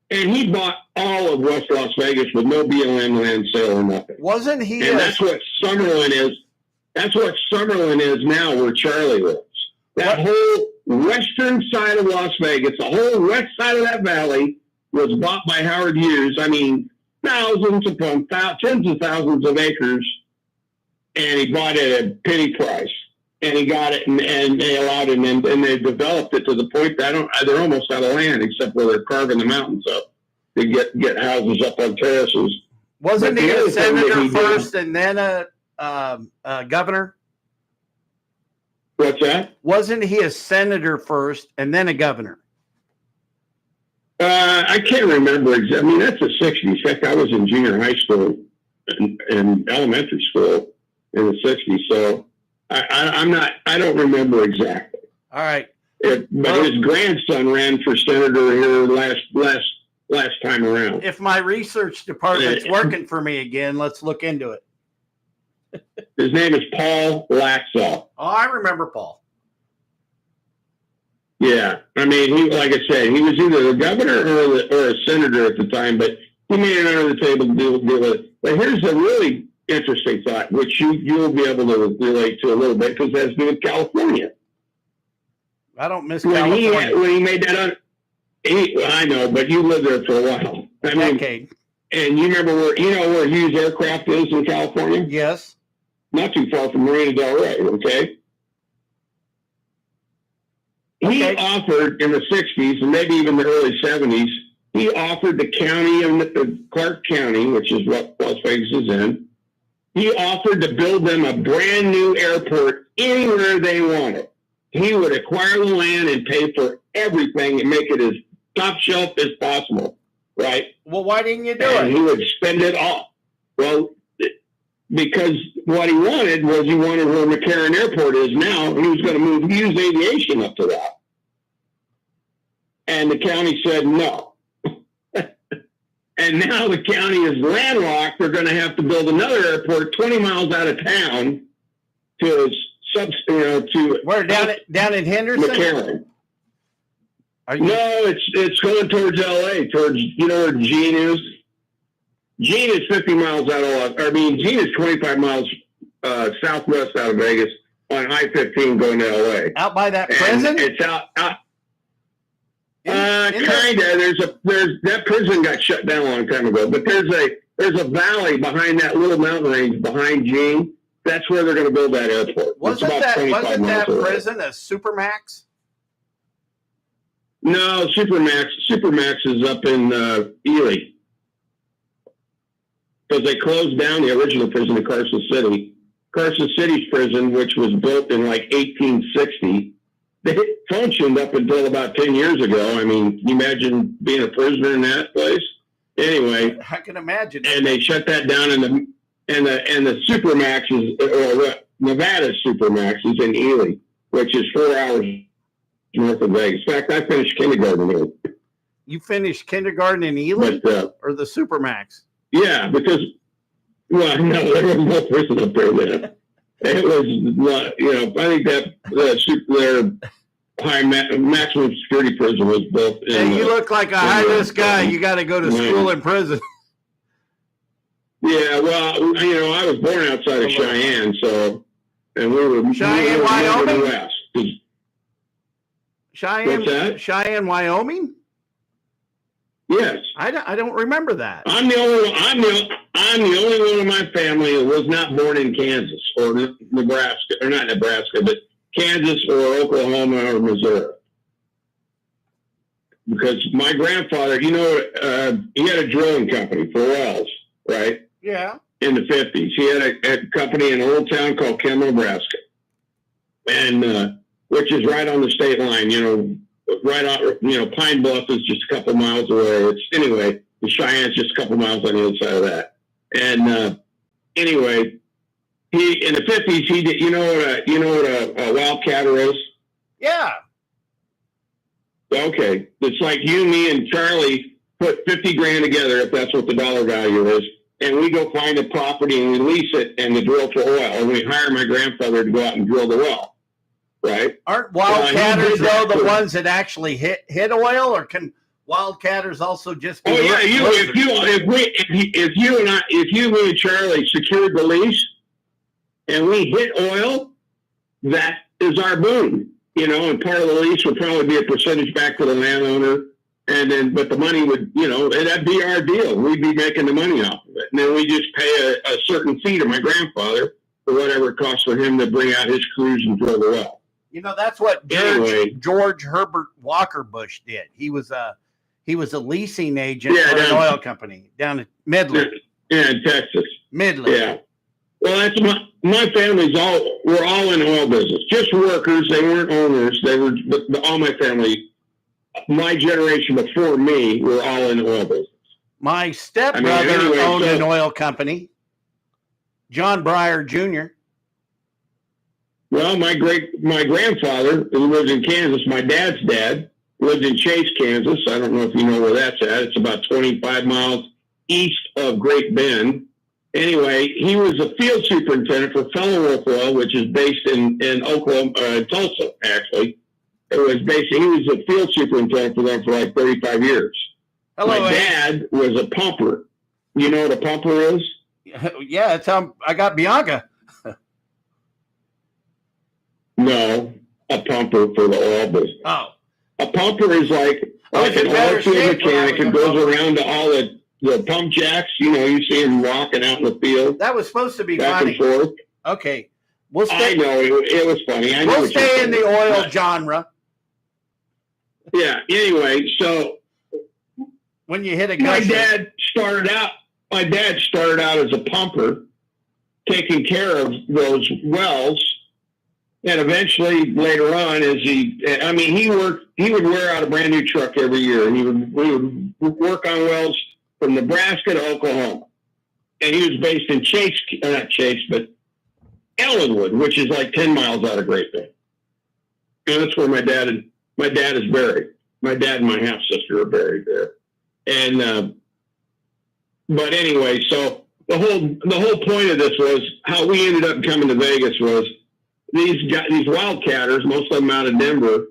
and he bought all of West Las Vegas with no BLM land sale or nothing. Wasn't he? And that's what Summerlin is. That's what Summerlin is now, where Charlie lives. That whole western side of Las Vegas, the whole west side of that valley, was bought by Howard Hughes. I mean, tens of thousands of acres, and he bought it at a penny price. And he got it, and they allowed it, and they developed it to the point that they're almost out of land, except where they're carving the mountains up to get houses up on terraces. Wasn't he a senator first and then a governor? What's that? Wasn't he a senator first and then a governor? I can't remember exactly. I mean, that's the 60s. Heck, I was in junior high school and elementary school in the 60s, so I don't remember exactly. All right. But his grandson ran for senator here last time around. If my research department's working for me again, let's look into it. His name is Paul Laxalt. Oh, I remember Paul. Yeah. I mean, like I said, he was either the governor or a senator at the time, but he made it under the table to deal with it. But here's a really interesting thought, which you'll be able to relate to a little bit, because that's with California. I don't miss California. When he made that, I know, but you lived there for a while. I mean, decade. And you remember where Hughes Aircraft is in California? Yes. Not too far from Marina del Rey, okay? He offered in the 60s and maybe even the early 70s, he offered the county of Clark County, which is what Las Vegas is in, he offered to build them a brand new airport anywhere they wanted. He would acquire the land and pay for everything and make it as top shelf as possible, right? Well, why didn't you do it? He would spend it all. Well, because what he wanted where McCarran Airport is now, and he was going to move Hughes Aviation up to that. And the county said no. And now the county is landlocked. They're going to have to build another airport 20 miles out of town to where down in Henderson? McCarran. No, it's going towards LA, towards where Gene is. Gene is 50 miles Gene is 25 miles southwest out of Vegas on I-15 going to LA. Out by that prison? It's out. Kind of. That prison got shut down a long time ago, but there's a valley behind that little mountain range behind Gene. That's where they're going to build that airport. Wasn't that prison a Supermax? No, Supermax is up in Ely. Because they closed down the original prison in Carson City. Carson City's prison, which was built in like 1860, they functioned up until about 10 years ago. I mean, can you imagine being a prisoner in that place? Anyway, I can imagine. And they shut that down, and the Supermax is Nevada's Supermax is in Ely, which is 4 hours north of Vegas. In fact, I finished kindergarten here. You finished kindergarten in Ely, or the Supermax? Yeah, because no, there was no prison up there then. It was, I think that their high maximum security prison was built. Hey, you look like a high-risk guy. You got to go to school in prison. Yeah, well, I was born outside of Cheyenne, and we were Cheyenne, Wyoming. West. Cheyenne, what's that? Cheyenne, Wyoming. Yes. I don't remember that. I'm the only one in my family who was not born in Kansas or Nebraska, or not Nebraska, but Kansas or Oklahoma or Missouri. Because my grandfather, he had a drilling company for wells, right? Yeah. In the 50s. He had a company in a little town called Kimball, Nebraska. And, which is right on the state line, right out, Pine Bluff is just a couple miles away. Anyway, the Cheyenne's just a couple miles on the other side of that. And, anyway, he, in the 50s, he did, you know what a wildcatter is? Yeah. Okay. It's like you, me, and Charlie put 50 grand together, if that's what the dollar value is. And we go find a property and we lease it and we drill for oil. And we hire my grandfather to go out and drill the well. Right? Aren't wildcatters though the ones that actually hit oil, or can wildcatters also just be? Oh yeah, if you, me, and Charlie secured the lease and we hit oil, that is our boon. And part of the lease would probably be a percentage back to the landowner, but the money would, that'd be our deal. We'd be making the money off of it, and then we just pay a certain fee to my grandfather for whatever it costs for him to bring out his crews and drill the well. That's what George Herbert Walker Bush did. He was a leasing agent for an oil company down in Midland. Yeah, in Texas. Midland. Yeah. Well, that's my family's we're all in oil business. Just workers. They weren't owners. They were all my family. My generation before me were all in oil business. My stepbrother owned an oil company. John Breyer Jr. Well, my grandfather, who lived in Kansas, my dad's dad, lived in Chase, Kansas. I don't know if you know where that's at. It's about 25 miles east of Great Bend. Anyway, he was a field superintendent for Fellow Wolf Oil, which is based in Oklahoma, Tulsa, actually. He was a field superintendent for them for like 35 years. My dad was a pumper. You know what a pumper is? Yeah, that's how I got Bianca. No, a pumper for the oil business. Oh. A pumper is like an oil field mechanic who goes around to all the pump jacks. You see him walking out in the field. That was supposed to be back funny. And forth. Okay. I know, it was funny. We'll stay in the oil genre. Yeah, anyway, so when you hit a my dad started out as a pumper, taking care of those wells. And eventually, later on, he would wear out a brand new truck every year, and we would work on wells from Nebraska to Oklahoma. And he was based in not Chase, but Ellenwood, which is like 10 miles out of Great Bend. And that's where my dad is buried. My dad and my half sister are buried there. And but anyway, so the whole point of this was how we ended up coming to Vegas was. These wildcatters, most of them out of Denver,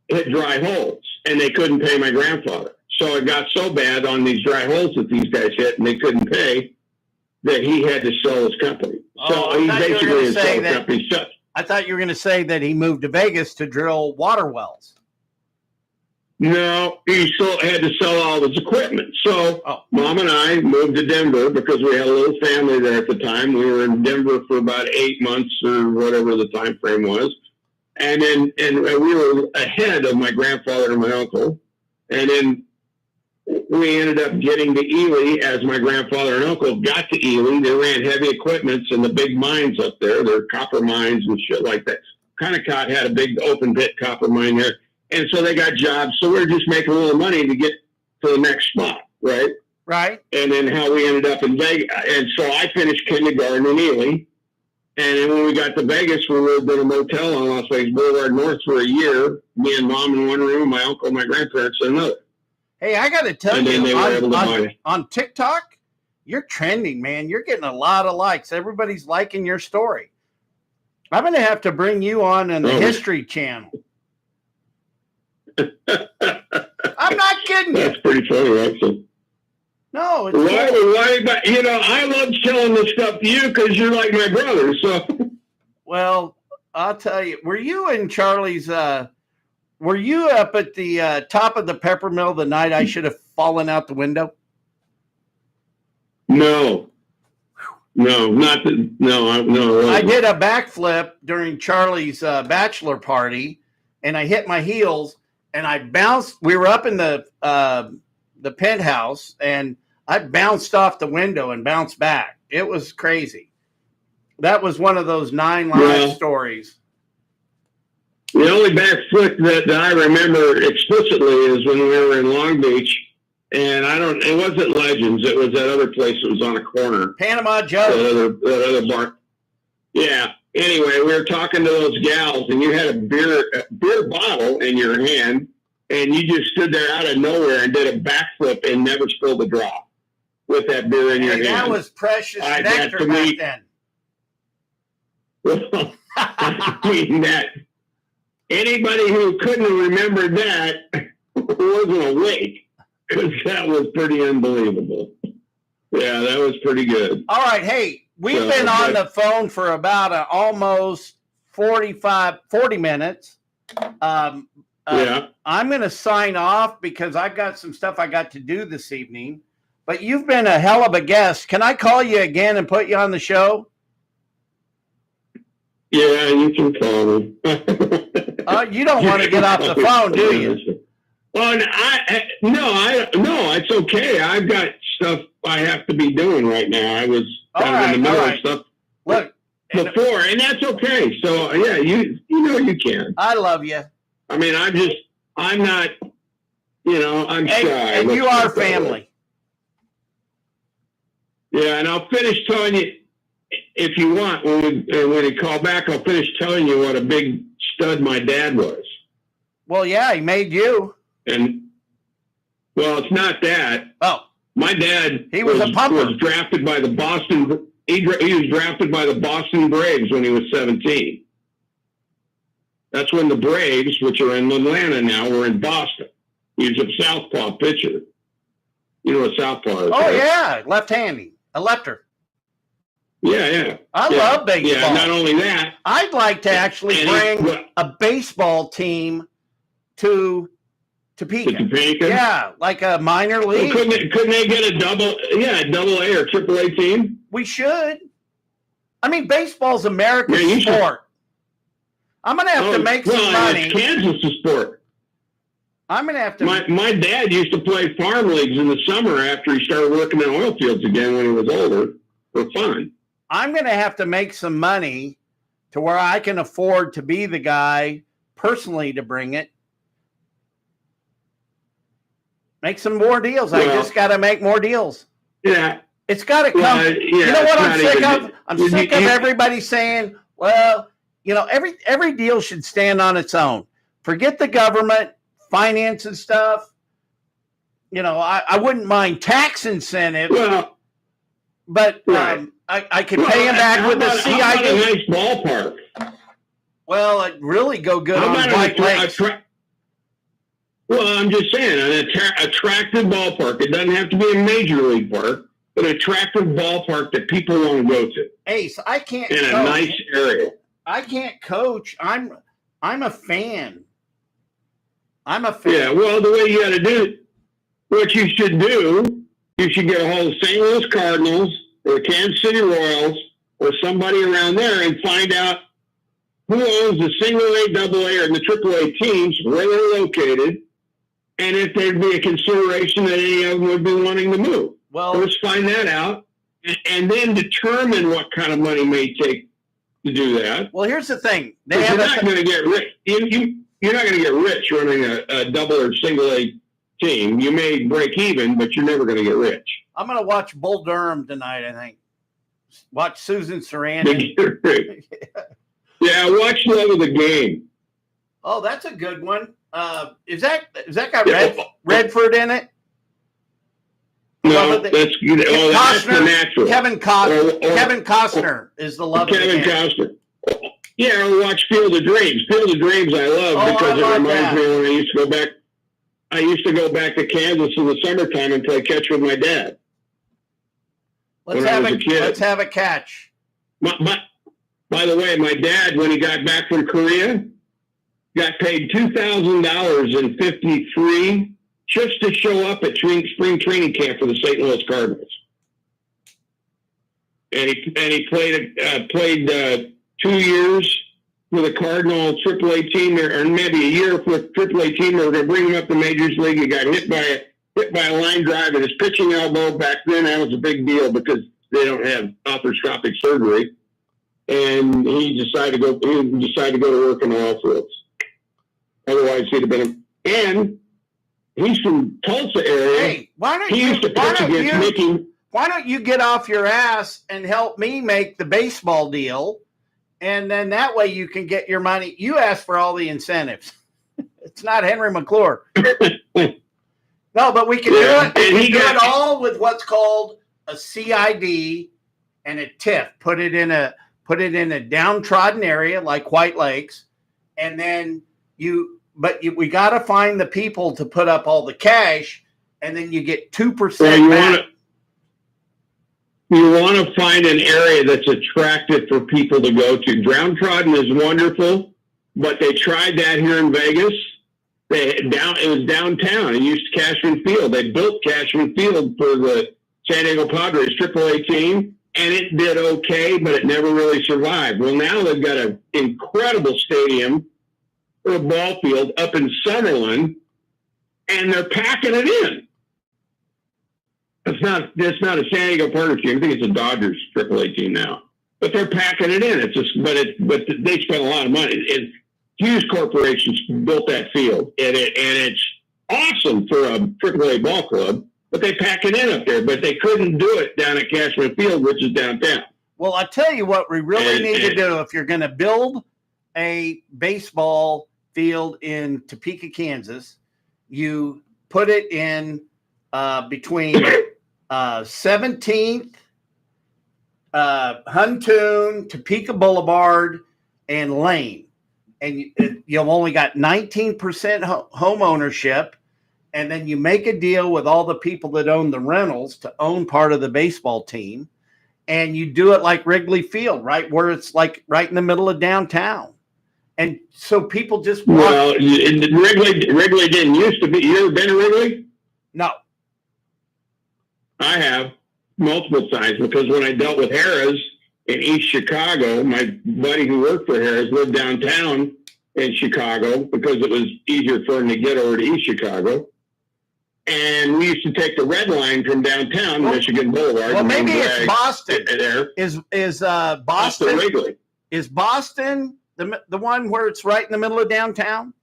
hit dry holes, and they couldn't pay my grandfather. So it got so bad on these dry holes that these guys hit, and they couldn't pay, that he had to sell his company. So he basically had sold the company. I thought you were going to say that he moved to Vegas to drill water wells. No, he still had to sell all his equipment. So Mom and I moved to Denver because we had a little family there at the time. We were in Denver for about 8 months or whatever the time frame was. And we were ahead of my grandfather and my uncle. And then we ended up getting to Ely as my grandfather and uncle got to Ely. They ran heavy equipments in the big mines up there. They're copper mines and shit like that. Kennecott had a big open pit copper mine there. And so they got jobs. So we're just making a little money to get to the next spot, right? Right. And then how we ended up in Vegas. And so I finished kindergarten in Ely. And then when we got to Vegas, we lived in a motel on Las Vegas Boulevard North for a year. Me and Mom in one room, my uncle and my grandparents in another. Hey, I got to tell you, on TikTok, you're trending, man. You're getting a lot of likes. Everybody's liking your story. I'm going to have to bring you on the History Channel. I'm not kidding you. That's pretty funny, actually. No, it's why? I love telling this stuff to you because you're like my brother. So, well, I'll tell you. Were you in Charlie's? Were you up at the top of the pepper mill the night I should have fallen out the window? No, not the, no. I did a backflip during Charlie's bachelor party, and I hit my heels, and I bounced. We were up in the penthouse, and I bounced off the window and bounced back. It was crazy. That was one of those 9 live stories. The only backflip that I remember explicitly is when we were in Long Beach, and it wasn't Legends, it was that other place that was on a corner. Panama Joe. That other bar. Yeah. Anyway, we were talking to those gals, and you had a beer bottle in your hand, and you just stood there out of nowhere and did a backflip and never spilled a drop with that beer in your hand. That was precious nectar back then. Well, I mean that. Anybody who couldn't have remembered that wasn't awake, because that was pretty unbelievable. Yeah, that was pretty good. All right. Hey, we've been on the phone for about almost 40 minutes. I'm going to sign off because I've got some stuff I got to do this evening. But you've been a hell of a guest. Can I call you again and put you on the show? Yeah, you can call me. You don't want to get off the phone, do you? Well, no, it's okay. I've got stuff I have to be doing right now. I was kind of in the middle of stuff. Look, before, and that's okay. So yeah, you know you can. I love you. I mean, I'm not, I'm shy. And you are family. Yeah, and I'll finish telling you, if you want, when you call back, I'll finish telling you what a big stud my dad was. Well, yeah, he made you. And, well, it's not that. Oh. My dad was a pumper. Was drafted by the Boston. He was drafted by the Boston Braves when he was 17. That's when the Braves, which are in Atlanta now, were in Boston. He was a southpaw pitcher. You know what southpaw is? Oh, right? yeah, left-handed, a lefter. Yeah. I love baseball. Yeah, not only that. I'd like to actually bring a baseball team to Topeka. Topeka? Yeah, like a minor league. Well, couldn't they get a double A or triple A team? We should. I mean, baseball's America's sport. I'm going to have to make some money. It's Kansas' sport. I'm going to have to. My dad used to play farm leagues in the summer after he started working in oil fields again when he was older for fun. I'm going to have to make some money to where I can afford to be the guy personally to bring it. Make some more deals. I just got to make more deals. Yeah. It's got to come. You know what I'm sick of? I'm sick of everybody saying, well, every deal should stand on its own. Forget the government, finance and stuff. I wouldn't mind tax incentive. Well, but I could pay him back with the CID. How about a nice ballpark? Well, it'd really go good on White Lakes. Well, I'm just saying, an attractive ballpark. It doesn't have to be a major league park, but an attractive ballpark that people want to go to. Ace, I can't in coach. A nice area. I can't coach. I'm a fan. I'm a fan. Yeah, well, the way you got to do it, what you should do, you should get a hold of St. Louis Cardinals or Kansas City Royals or somebody around there and find out who owns the single A, double A, or the triple A teams, where they're located, and if there'd be a consideration that any of them would be wanting to move. Well, let's find that out and then determine what kind of money may take to do that. Well, here's the thing. You're not going to get rich. You're not going to get rich running a double or single A team. You may break even, but you're never going to get rich. I'm going to watch Bull Durham tonight, I think. Watch Susan Sarandon. Yeah, watch Love of the Game. Oh, that's a good one. Is that got Redford in it? No, that's the natural. Kevin Costner is the love of the game. Kevin Costner. Yeah, or watch Field of Dreams. Field of Dreams I love because it reminds me when I used to go back. I used to go back to Kansas in the summertime and play catch with my dad. Let's have a catch. By the way, my dad, when he got back from Korea, got paid $2,000 in 53 just to show up at spring training camp for the St. Louis Cardinals. And he played 2 years for the Cardinal AAA team, or maybe a year for the AAA team. They were going to bring him up to Majors League. He got hit by a line drive, and his pitching elbow back then, that was a big deal because they don't have arthroscopic surgery. And he decided to go to work in the oil fields. Otherwise, he'd have been. And he's from Tulsa area. Hey, why don't you get off your ass and help me make the baseball deal? And then that way you can get your money. You ask for all the incentives. It's not Henry McClure. No, but we can do it. We can do it all with what's called a CID and a TIF. Put it in a downtrodden area like White Lakes, and then we got to find the people to put up all the cash, and then you get 2% back. You want to find an area that's attractive for people to go to. Downtrodden is wonderful, but they tried that here in Vegas. It was downtown. It used Cashman Field. They built Cashman Field for the San Diego Padres AAA team, and it did okay, but it never really survived. Well, now they've got an incredible stadium or a ball field up in Summerlin, and they're packing it in. It's not a San Diego Padres team. I think it's a Dodgers AAA team now, but they're packing it in. But they spent a lot of money. Hughes Corporation's built that field, and it's awesome for a AAA ball club. But they pack it in up there. But they couldn't do it down at Cashman Field, which is downtown. Well, I tell you what, we really need to do if you're going to build a baseball field in Topeka, Kansas. You put it in between 17th, Huntoon, Topeka Boulevard, and Lane. And you've only got 19% home ownership. And then you make a deal with all the people that own the rentals to own part of the baseball team. And you do it like Wrigley Field, right? Where it's like right in the middle of downtown. And so people just want. Well, Wrigley didn't used to be. You ever been to Wrigley? No. I have multiple times because when I dealt with Harrah's in East Chicago, my buddy who worked for Harrah's lived downtown in Chicago because it was easier for him to get over to East Chicago. And we used to take the red line from downtown, Michigan Boulevard. Well, maybe it's Boston. There. Is Boston Wrigley? Is Boston the one where it's right in the middle of downtown?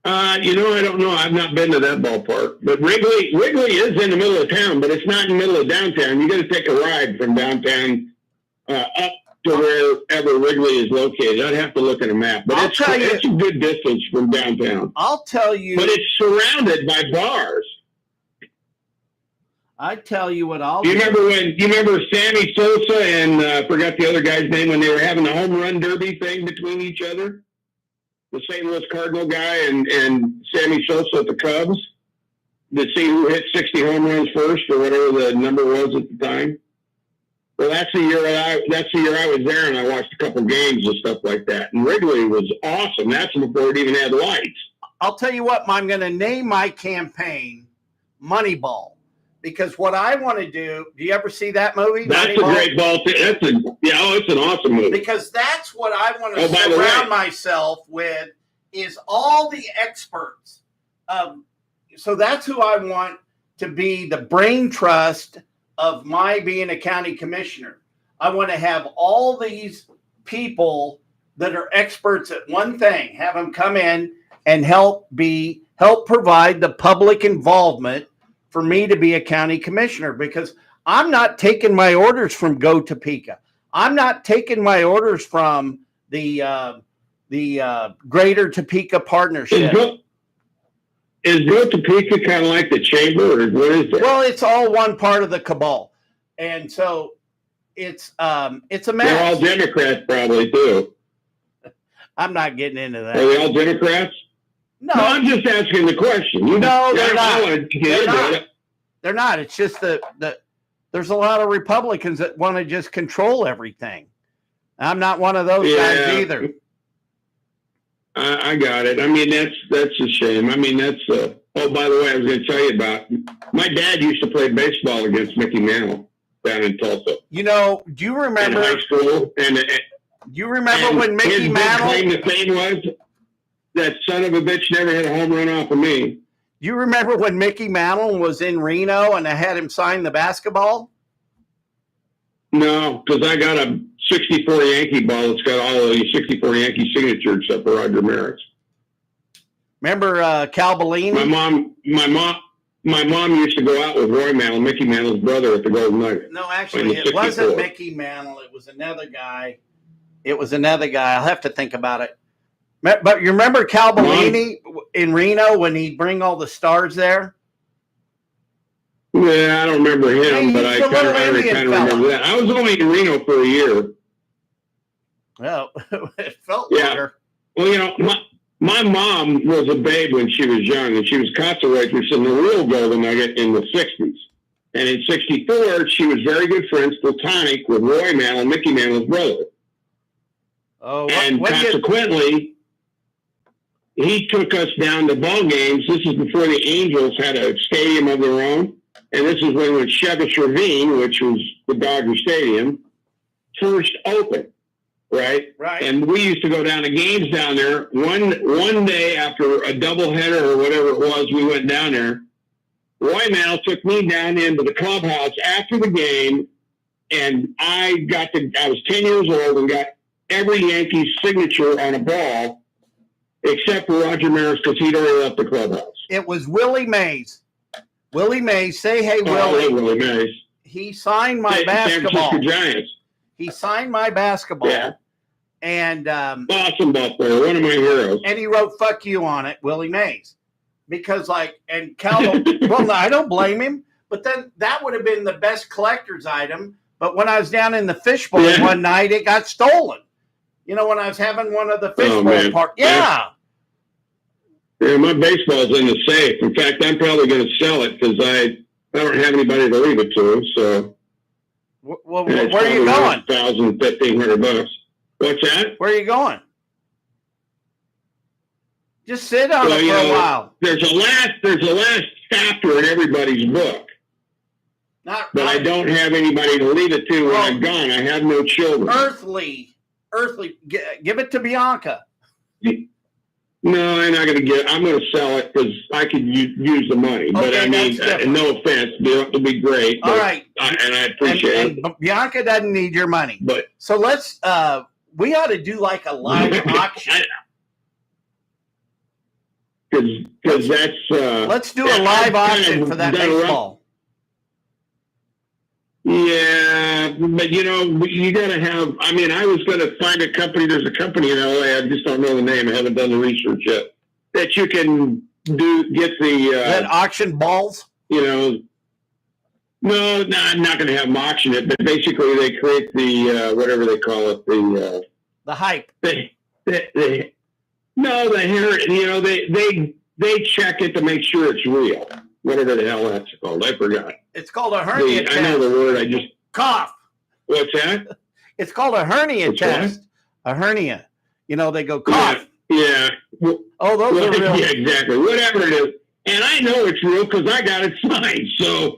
I don't know. I've not been to that ballpark. But Wrigley is in the middle of town, but it's not in the middle of downtown. You got to take a ride from downtown up to wherever Wrigley is located. I'd have to look at a map. But it's a good distance from downtown. I'll tell you. But it's surrounded by bars. I tell you what I'll do. You remember Sammy Sosa and I forgot the other guy's name when they were having the home run derby thing between each other? The St. Louis Cardinal guy and Sammy Sosa at the Cubs to see who hit 60 home runs first or whatever the number was at the time. Well, that's the year I was there and I watched a couple games and stuff like that. And Wrigley was awesome. That's before it even had lights. I'll tell you what, I'm going to name my campaign Moneyball. Because what I want to do you ever see that movie? That's Moneyball? A great ball. It's an awesome movie. Because that's what I want to surround myself with is all the experts. So that's who I want to be the brain trust of my being a county commissioner. I want to have all these people that are experts at one thing, have them come in and help provide the public involvement for me to be a county commissioner, because I'm not taking my orders from Go Topeka. I'm not taking my orders from the Greater Topeka Partnership. Is Go Topeka kind of like the chamber, or what is it? Well, it's all one part of the cabal, and so it's a mess. They're all Democrats, probably too. I'm not getting into that. Are they all Democrats? No, I'm just asking the question. They're not. They're not. It's just that there's a lot of Republicans that want to just control everything. I'm not one of those guys either. I got it. I mean, that's a shame. I mean, that's Oh, by the way, I was going to tell you about my dad used to play baseball against Mickey Mantle down in Tulsa. You know, do you remember in high school? And you remember when Mickey Mantle? His big claim to fame was that son of a bitch never hit a home run off of me. You remember when Mickey Mantle was in Reno and I had him sign the basketball? No, because I got a 64 Yankee ball that's got all of the 64 Yankee signatures except for Roger Maris. Remember Cal Bellini? My mom used to go out with Roy Mantle, Mickey Mantle's brother, at the Golden Nugget. No, actually, it wasn't Mickey Mantle. It was another guy. I'll have to think about it. But you remember Cal Bellini in Reno when he'd bring all the stars there? Yeah, I don't remember him, but I kind of remember that. I was only in Reno for a year. Well, it felt longer. Well, you know, my mom was a babe when she was young, and she was concert waitress in the real Golden Nugget in the 60s. And in 64, she was very good friends, platonic, with Roy Mantle, Mickey Mantle's brother. Oh, and consequently, he took us down to ball games. This is before the Angels had a stadium of their own. And this is when Chevish Ravine, which was the Dodger Stadium, first opened. Right. And we used to go down to games down there. One day after a doubleheader or whatever it was, we went down there. Roy Mantle took me down into the clubhouse after the game, and I was 10 years old and got every Yankees signature on a ball except for Roger Maris because he'd already left the clubhouse. It was Willie Mays. Willie Mays, say hey, Willie. Willie Mays. He signed my basketball. San Francisco Giants. He signed my basketball. Yeah. And awesome ball player, one of my heroes. And he wrote "fuck you" on it, Willie Mays, because Cal. Well, no, I don't blame him. But then that would have been the best collector's item. But when I was down in the fishbowl one night, it got stolen. You know, when I was having one of the fishbowl parties. Yeah. Yeah, my baseball's in the safe. In fact, I'm probably going to sell it because I don't have anybody to leave it to. So, well, where are you going? $1,000, $1,500. What's that? Where are you going? Just sit on it for a while. There's a last chapter in everybody's book. But I don't have anybody to leave it to when I'm gone. I have no children. Earthly. Give it to Bianca. No, I'm not going to I'm going to sell it because I could use the money. But I mean, no offense, it'll be great. All right. And I appreciate it. Bianca doesn't need your money. But so let's, we ought to do like a live auction. Because that's... let's do a live auction for that baseball. Yeah, but you got to have, I was going to find a company. There's a company in LA. I just don't know the name. I haven't done the research yet. That you can get the... that auction balls? No, I'm not going to have them auction it, but basically they create the, whatever they call it, the hype. No, the hair, they check it to make sure it's real. Whatever the hell that's called. I forgot. It's called a hernia test. I know the word. I just... Cough. What's that? It's called a hernia test. What? A hernia. They go cough. Yeah. Those are real. Yeah, exactly. Whatever it is. And I know it's real because I got it signed. So,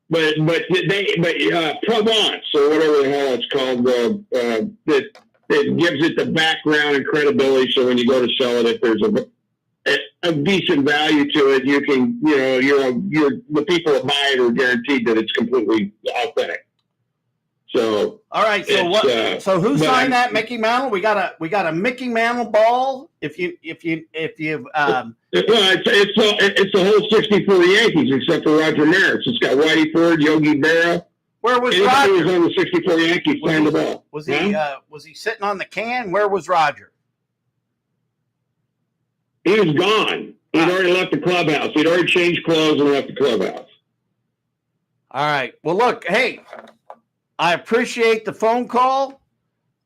but Provence or whatever the hell it's called, that gives it the background and credibility. So when you go to sell it, if there's a decent value to it, you can, the people that buy it are guaranteed that it's completely authentic. So, all right. So what? So who signed that? Mickey Mantle. We got a Mickey Mantle ball. If you well, it's the whole 64 Yankees except for Roger Maris. It's got Whitey Ford, Yogi Berra. Where was Roger? Roger? Was on the 64 Yankees signed the ball. Was he sitting on the can? Where was Roger? He was gone. He'd already left the clubhouse. He'd already changed clothes and left the clubhouse. All right. Well, look, hey, I appreciate the phone call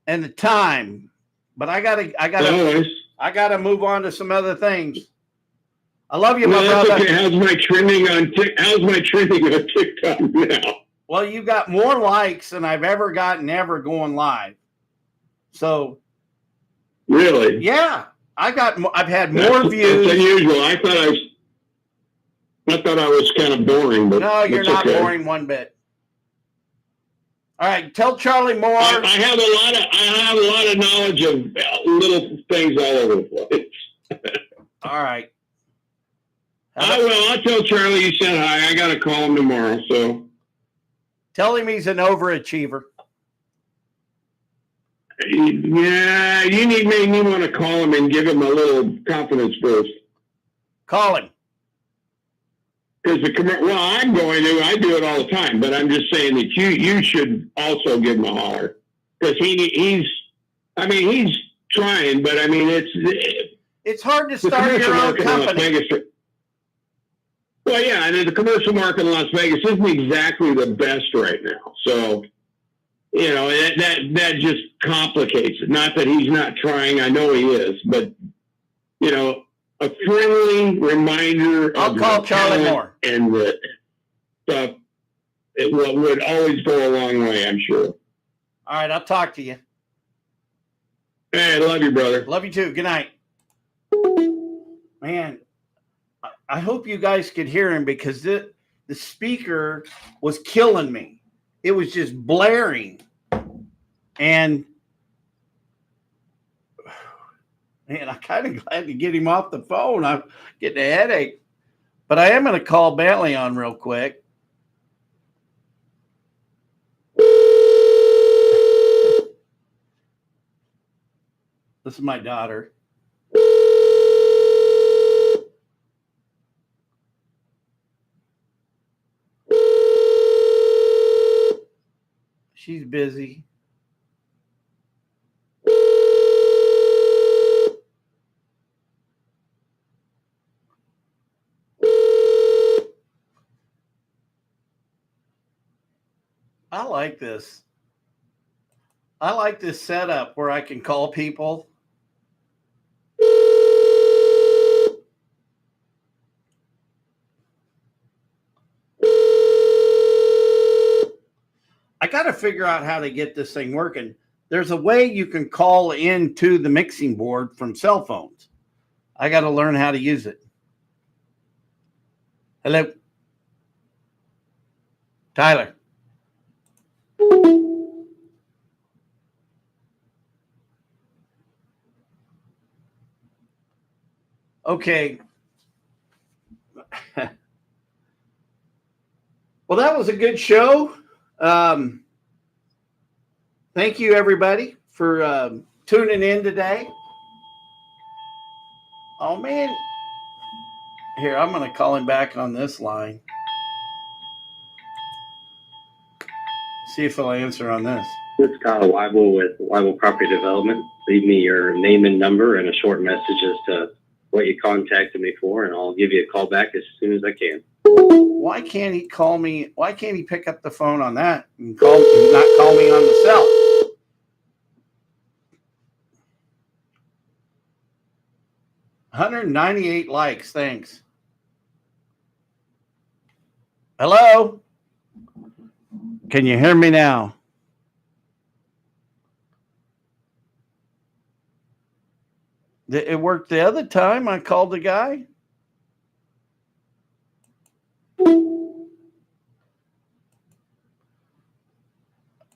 and the time, but I gotta move on to some other things. I love you, my brother. Okay. How's my trending on TikTok now? Well, you got more likes than I've ever gotten going live. So, really, yeah. I've had more views. That's unusual. I thought I thought I was kind of boring, but No, you're it's not okay. boring one bit. All right, tell Charlie more. I have a lot of knowledge of little things all over the place. All right. I'll tell Charlie you said hi. I got to call him tomorrow. So tell him he's an overachiever. Yeah, you may need want to call him and give him a little confidence boost. Call him. Because I'm going to. I do it all the time, but I'm just saying that you should also give him a holler because he's trying, but I mean it's hard to start your own company. Well, yeah, and the commercial market in Las Vegas isn't exactly the best right now, so that just complicates it. Not that he's not trying; I know he is, but a friendly reminder. I'll call Charlie Moore. And the stuff, it would always go a long way, I'm sure. All right, I'll talk to you. Hey, I love you, brother. Love you too. Good night. Man, I hope you guys could hear him because the speaker was killing me. It was just blaring. And man, I'm kind of glad to get him off the phone. I'm getting a headache. But I am going to call Bentley on real quick. This is my daughter. She's busy. I like this. I like this setup where I can call people. I got to figure out how to get this thing working. There's a way you can call into the mixing board from cell phones. I got to learn how to use it. Hello, Tyler. Okay. Well, that was a good show. Thank you, everybody, for tuning in today. Oh, man. Here, I'm going to call him back on this line. See if he'll answer on this. This is Kyle Weibel with Weibel Property Development. Leave me your name and number and a short message as to what you contacted me for, and I'll give you a call back as soon as I can. Why can't he call me? Why can't he pick up the phone on that and not call me on the cell? $198 likes. Thanks. Hello? Can you hear me now? It worked the other time I called the guy.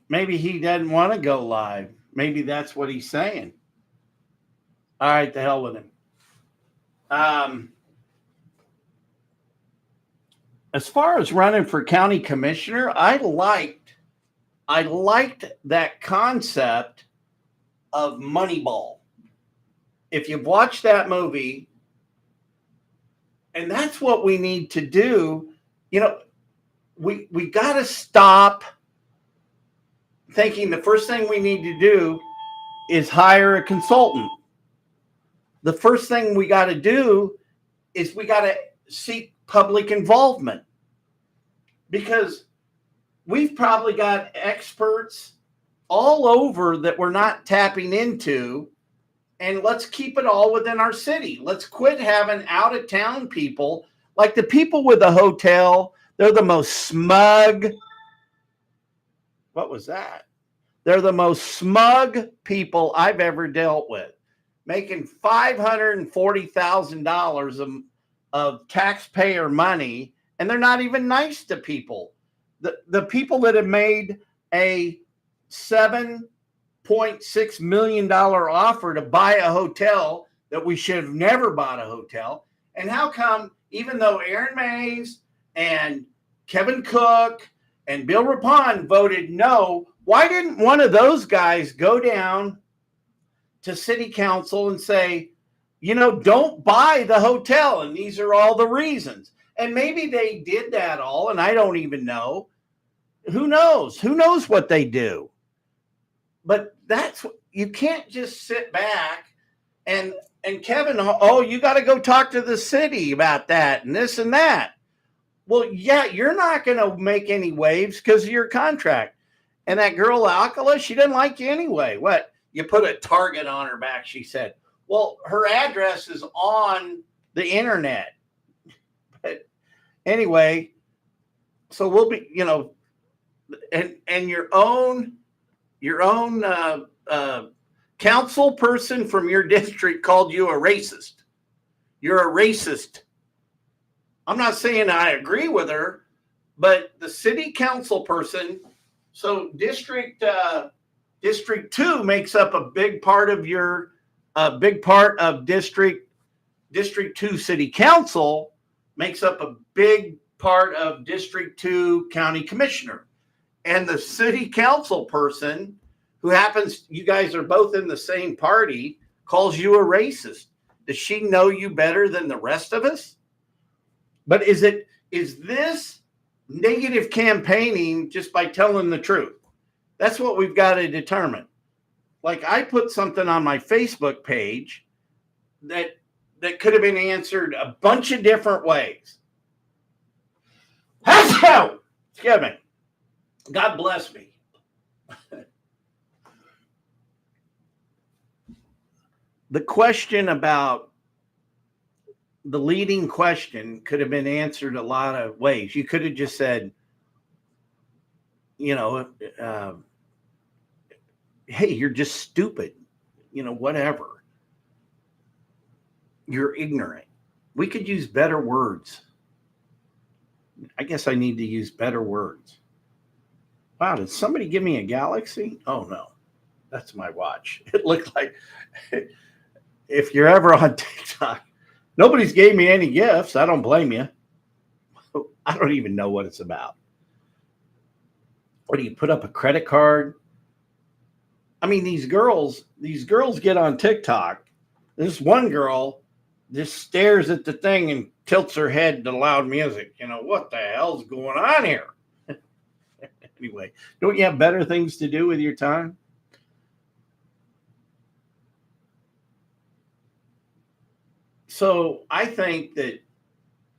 Maybe he doesn't want to go live. Maybe that's what he's saying. All right, the hell with him. As far as running for county commissioner, I liked that concept of Moneyball. If you've watched that movie, and that's what we need to do, we got to stop thinking the first thing we need to do is hire a consultant. The first thing we got to do is we got to seek public involvement, because we've probably got experts all over that we're not tapping into, and let's keep it all within our city. Let's quit having out of town people, like the people with the hotel. They're the most smug. What was that? They're the most smug people I've ever dealt with, making $540,000 of taxpayer money, and they're not even nice to people. The people that have made a $7.6 million offer to buy a hotel that we should have never bought a hotel. And how come, even though Aaron Mays and Kevin Cook and Bill Rapon voted no, why didn't one of those guys go down to city council and say, don't buy the hotel, and these are all the reasons? And maybe they did that all, and I don't even know. Who knows? Who knows what they do? But you can't just sit back and Kevin, you got to go talk to the city about that and this and that. Well, yeah, you're not going to make any waves because of your contract. And that girl, Alcala, she didn't like you anyway. What? You put a target on her back, she said. Well, her address is on the internet. But anyway, so we'll be, and your own council person from your district called you a racist. You're a racist. I'm not saying I agree with her, but the city council person, so District 2 makes up a big part of District 2 City Council makes up a big part of District 2 County Commissioner. And the city council person, who happens, you guys are both in the same party, calls you a racist. Does she know you better than the rest of us? But is this negative campaigning just by telling the truth? That's what we've got to determine. Like, I put something on my Facebook page that could have been answered a bunch of different ways. Excuse me. God bless me. The question about the leading question could have been answered a lot of ways. You could have just said, hey, you're just stupid, whatever. You're ignorant. We could use better words. I guess I need to use better words. Wow, did somebody give me a galaxy? Oh, no, that's my watch. It looked like, if you're ever on TikTok, nobody's gave me any gifts. I don't blame you. I don't even know what it's about. What do you put up a credit card? I mean, these girls get on TikTok. This one girl just stares at the thing and tilts her head to loud music. What the hell's going on here? Anyway, don't you have better things to do with your time? So I think that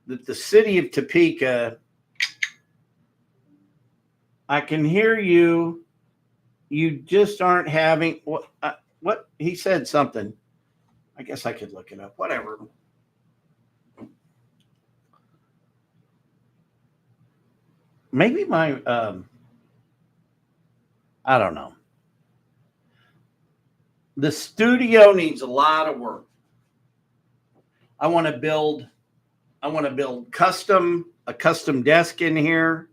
the city of Topeka, I can hear you. You just aren't having what he said something. I guess I could look it up. Whatever. Maybe my I don't know. The studio needs a lot of work. I want to build a custom desk in here.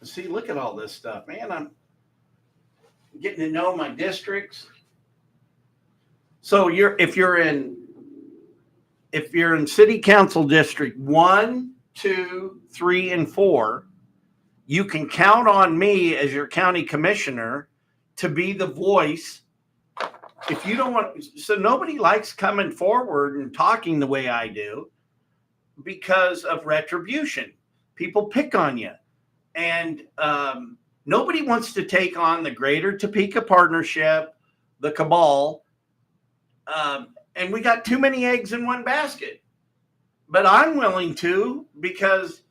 See, look at all this stuff, man. I'm getting to know my districts. So if you're in city council district 1, 2, 3, and 4, you can count on me as your county commissioner to be the voice. If you don't want, so nobody likes coming forward and talking the way I do because of retribution. People pick on you. And nobody wants to take on the Greater Topeka Partnership, the cabal, and we got too many eggs in one basket. But I'm willing to, because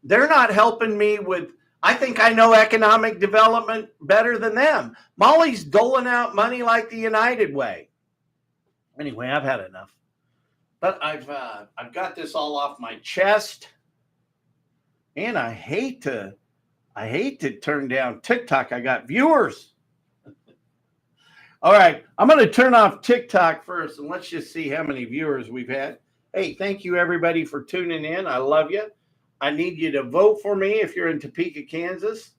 they're not helping me with, I think I know economic development better than them. Molly's doling out money like the United Way. Anyway, I've had enough. But I've got this all off my chest. And I hate to turn down TikTok. I got viewers. All right. I'm going to turn off TikTok first, and let's just see how many viewers we've had. Hey, thank you, everybody, for tuning in. I love you. I need you to vote for me if you're in Topeka, Kansas.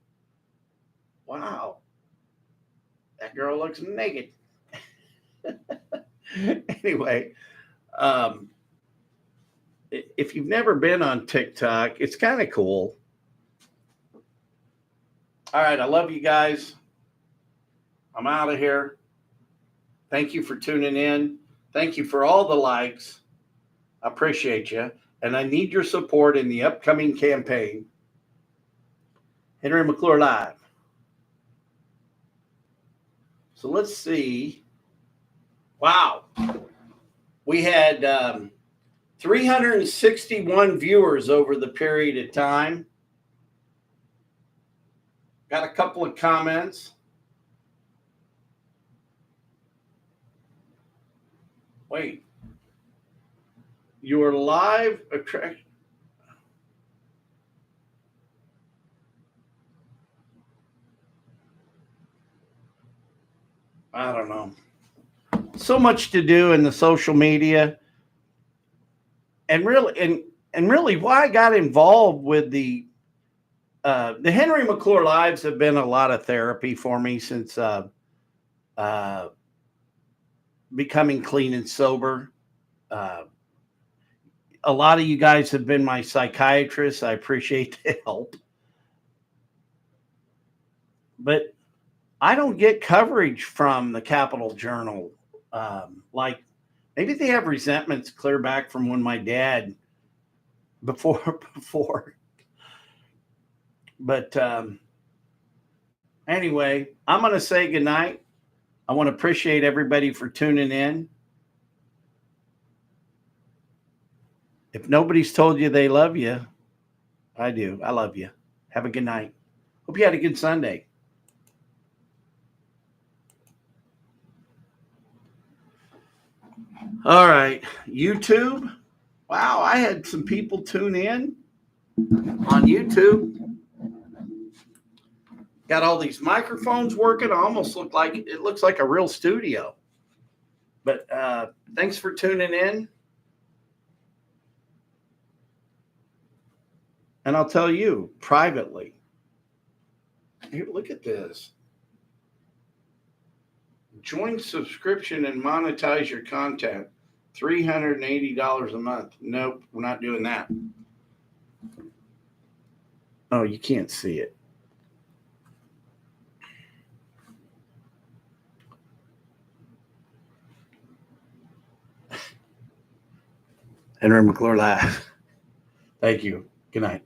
Wow. That girl looks naked. Anyway, if you've never been on TikTok, it's kind of cool. All right. I love you guys. I'm out of here. Thank you for tuning in. Thank you for all the likes. I appreciate you. And I need your support in the upcoming campaign. Henry McClure Live. So let's see. Wow. We had 361 viewers over the period of time. Got a couple of comments. Wait. Your live attraction. I don't know. So much to do in the social media. And really why I got involved with the Henry McClure Lives have been a lot of therapy for me since becoming clean and sober. A lot of you guys have been my psychiatrists. I appreciate the help. But I don't get coverage from the Capital Journal. Like maybe they have resentments clear back from when my dad before. But anyway, I'm going to say goodnight. I want to appreciate everybody for tuning in. If nobody's told you they love you, I do. I love you. Have a good night. Hope you had a good Sunday. All right. YouTube. Wow, I had some people tune in on YouTube. Got all these microphones working. Almost looks like a real studio. But thanks for tuning in. And I'll tell you privately. Here, look at this. Join subscription and monetize your content. $380 a month. Nope, we're not doing that. Oh, you can't see it. Henry McClure Live. Thank you. Good night.